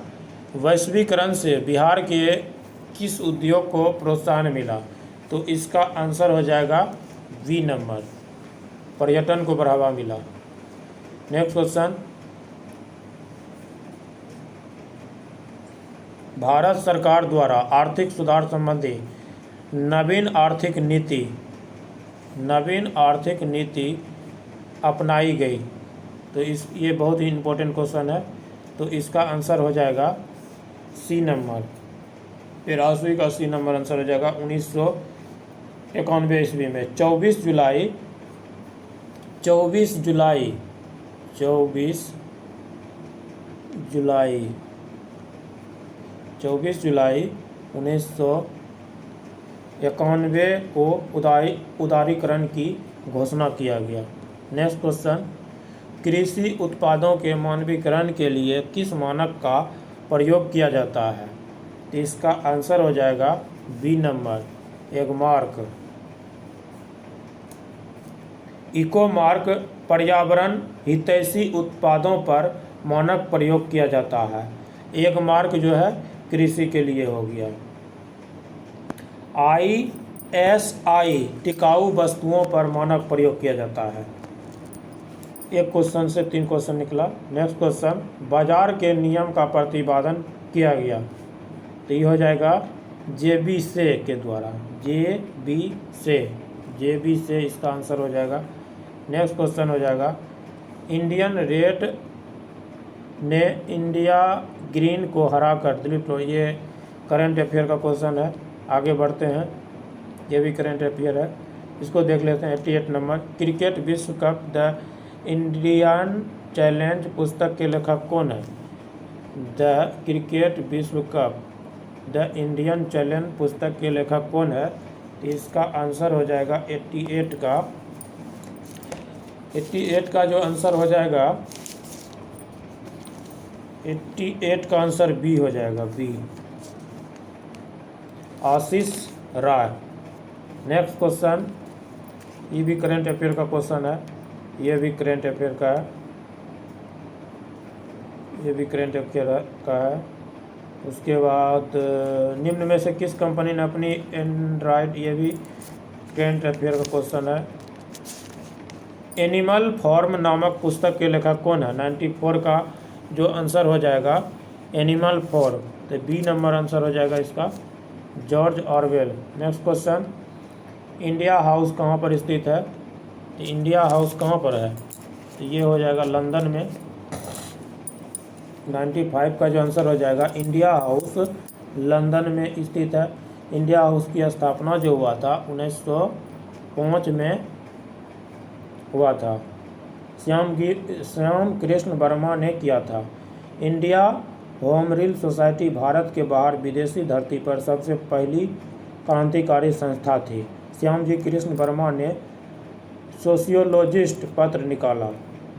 Speaker 1: वैश्वीकरण से बिहार के किस उद्योग को प्रोत्साहन मिला? तो इसका आंसर हो जाएगा बी नंबर, पर्यटन को बढ़ावा मिला। नेक्स्ट क्वेश्चन, भारत सरकार द्वारा आर्थिक सुधार संबंधी नवीन आर्थिक नीति अपनाई गई। तो ये बहुत ही इम्पोर्टेंट क्वेश्चन है। तो इसका आंसर हो जाएगा सी नंबर, 83 का सी नंबर आंसर हो जाएगा। 1991 ईस्वी में 24 जुलाई 1991 को उदारीकरण की घोषणा किया गया। नेक्स्ट क्वेश्चन, कृषि उत्पादों के मानकीकरण के लिए किस मानक का प्रयोग किया जाता है? तो इसका आंसर हो जाएगा बी नंबर, एगमार्क। इकोमार्क पर्यावरण हितैषी उत्पादों पर मानक प्रयोग किया जाता है। एगमार्क जो है कृषि के लिए हो गया। ISI टिकाऊ वस्तुओं पर मानक प्रयोग किया जाता है। एक क्वेश्चन से 3 क्वेश्चन निकला। नेक्स्ट क्वेश्चन, बाजार के नियम का प्रतिपादन किया गया। तो ये हो जाएगा JB से के द्वारा, JB से इसका आंसर हो जाएगा। नेक्स्ट क्वेश्चन हो जाएगा, इंडियन रेट ने इंडिया ग्रीन को हराकर दिलीप, ये करंट अफेयर का क्वेश्चन है। आगे बढ़ते हैं, ये भी करंट अफेयर है, इसको देख लेते हैं। 88 नंबर, क्रिकेट विश्व कप द इंडियन चैलेंज पुस्तक के लेखक कौन है? द क्रिकेट विश्व कप द इंडियन चैलेंज पुस्तक के लेखक कौन है? तो इसका आंसर हो जाएगा 88 का जो आंसर हो जाएगा 88 का आंसर बी हो जाएगा, बी, आशीष राय। नेक्स्ट क्वेश्चन, ये भी करंट अफेयर का क्वेश्चन है, ये भी करंट अफेयर का है, ये भी करंट अफेयर का है। उसके बाद निम्न में से किस कंपनी ने अपनी एंड्रॉयड, ये भी करंट अफेयर का क्वेश्चन है। एनिमल फॉर्म नामक पुस्तक के लेखक कौन है? 94 का जो आंसर हो जाएगा एनिमल फॉर्म, तो बी नंबर आंसर हो जाएगा इसका, George Orwell. Next question, India house कहाँ पर स्थित है? तो इंडिया हाउस कहाँ पर है? तो ये हो जाएगा लंदन में। 95 का जो आंसर हो जाएगा इंडिया हाउस लंदन में स्थित है। इंडिया हाउस की स्थापना जो हुआ था 1905 में हुआ था, श्याम कृष्ण वर्मा ने किया था। India home rule society Bharat के बाहर विदेशी धरती पर सबसे पहली क्रांतिकारी संस्था थी। श्याम जी कृष्ण वर्मा ने सोशियोलॉजिस्ट पत्र निकाला।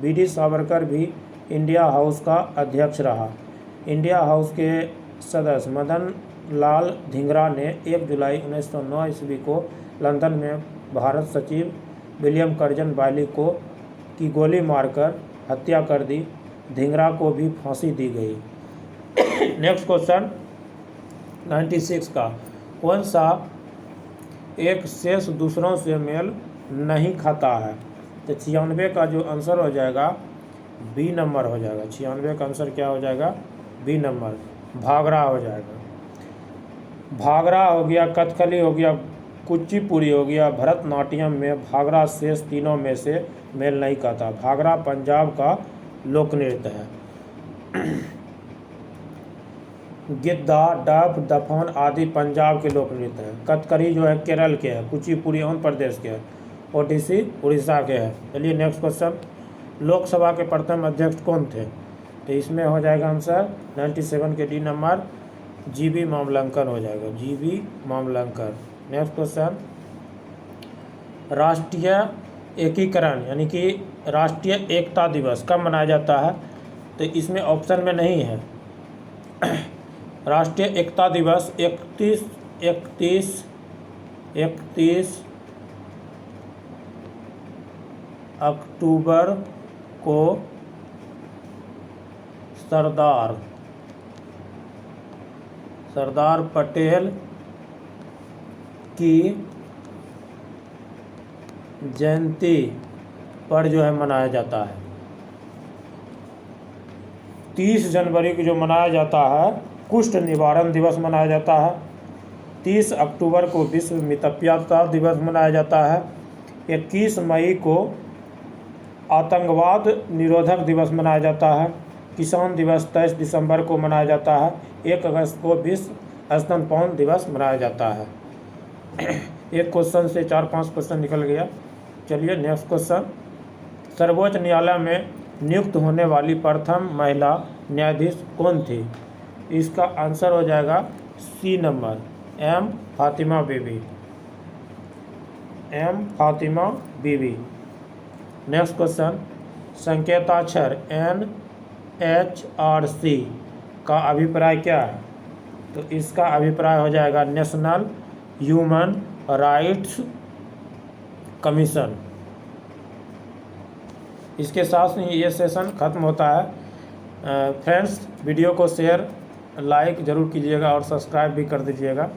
Speaker 1: BD सावरकर भी इंडिया हाउस का अध्यक्ष रहा। इंडिया हाउस के सदस्य मदन लाल धिंगरा ने 1 जुलाई 1909 ईस्वी को लंदन में भारत सचिव विलियम कर्जन बायली की गोली मारकर हत्या कर दी। धिंगरा को भी फांसी दी गई। नेक्स्ट क्वेश्चन 96 का, कौन सा एक शेष दूसरों से मेल नहीं खाता है? तो 96 का जो आंसर हो जाएगा बी नंबर हो जाएगा। 96 का आंसर क्या हो जाएगा? बी नंबर, भागरा हो जाएगा। भागरा हो गया, कथकली हो गया, कुचिपुड़ी हो गया, भरतनाट्यम में भागरा शेष तीनों में से मेल नहीं खाता। भागरा पंजाब का लोक नृत्य है। गिद्धा, डफ, दफन आदि पंजाब के लोक नृत्य हैं। कथकली जो है केरल के है, कुचिपुड़ी आंध्र प्रदेश के है, ओडिसी उड़ीसा के है। चलिए नेक्स्ट क्वेश्चन, लोकसभा के प्रथम अध्यक्ष कौन थे? तो इसमें हो जाएगा आंसर 97 के डी नंबर, जीबी मामलंकर हो जाएगा, जीबी मामलंकर। नेक्स्ट क्वेश्चन, राष्ट्रीय एकीकरण यानी कि राष्ट्रीय एकता दिवस कब मनाया जाता है? तो इसमें ऑप्शन में नहीं है। राष्ट्रीय एकता दिवस 31 अक्टूबर को सरदार पटेल की जयंती पर जो है मनाया जाता है। 30 जनवरी को जो मनाया जाता है कुष्ठ निवारण दिवस मनाया जाता है। 30 अक्टूबर को विश्व मितव्ययिता दिवस मनाया जाता है। 21 मई को आतंकवाद निरोधक दिवस मनाया जाता है। किसान दिवस 23 दिसंबर को मनाया जाता है। 1 अगस्त को विश्व स्तनपान दिवस मनाया जाता है। एक क्वेश्चन से 4-5 क्वेश्चन निकल गया। चलिए नेक्स्ट क्वेश्चन, सर्वोच्च न्यायालय में नियुक्त होने वाली प्रथम महिला न्यायाधीश कौन थी? इसका आंसर हो जाएगा सी नंबर, एम फातिमा बीबी, एम फातिमा बीबी। नेक्स्ट क्वेश्चन, संकेताक्षर NHRC का अभिप्राय क्या है? तो इसका अभिप्राय हो जाएगा नेशनल ह्यूमन राइट्स कमीशन। इसके साथ ही ये सेशन ख़त्म होता है। फ्रेंड्स, वीडियो को शेयर लाइक ज़रूर कीजिएगा और सब्सक्राइब भी कर दीजिएगा।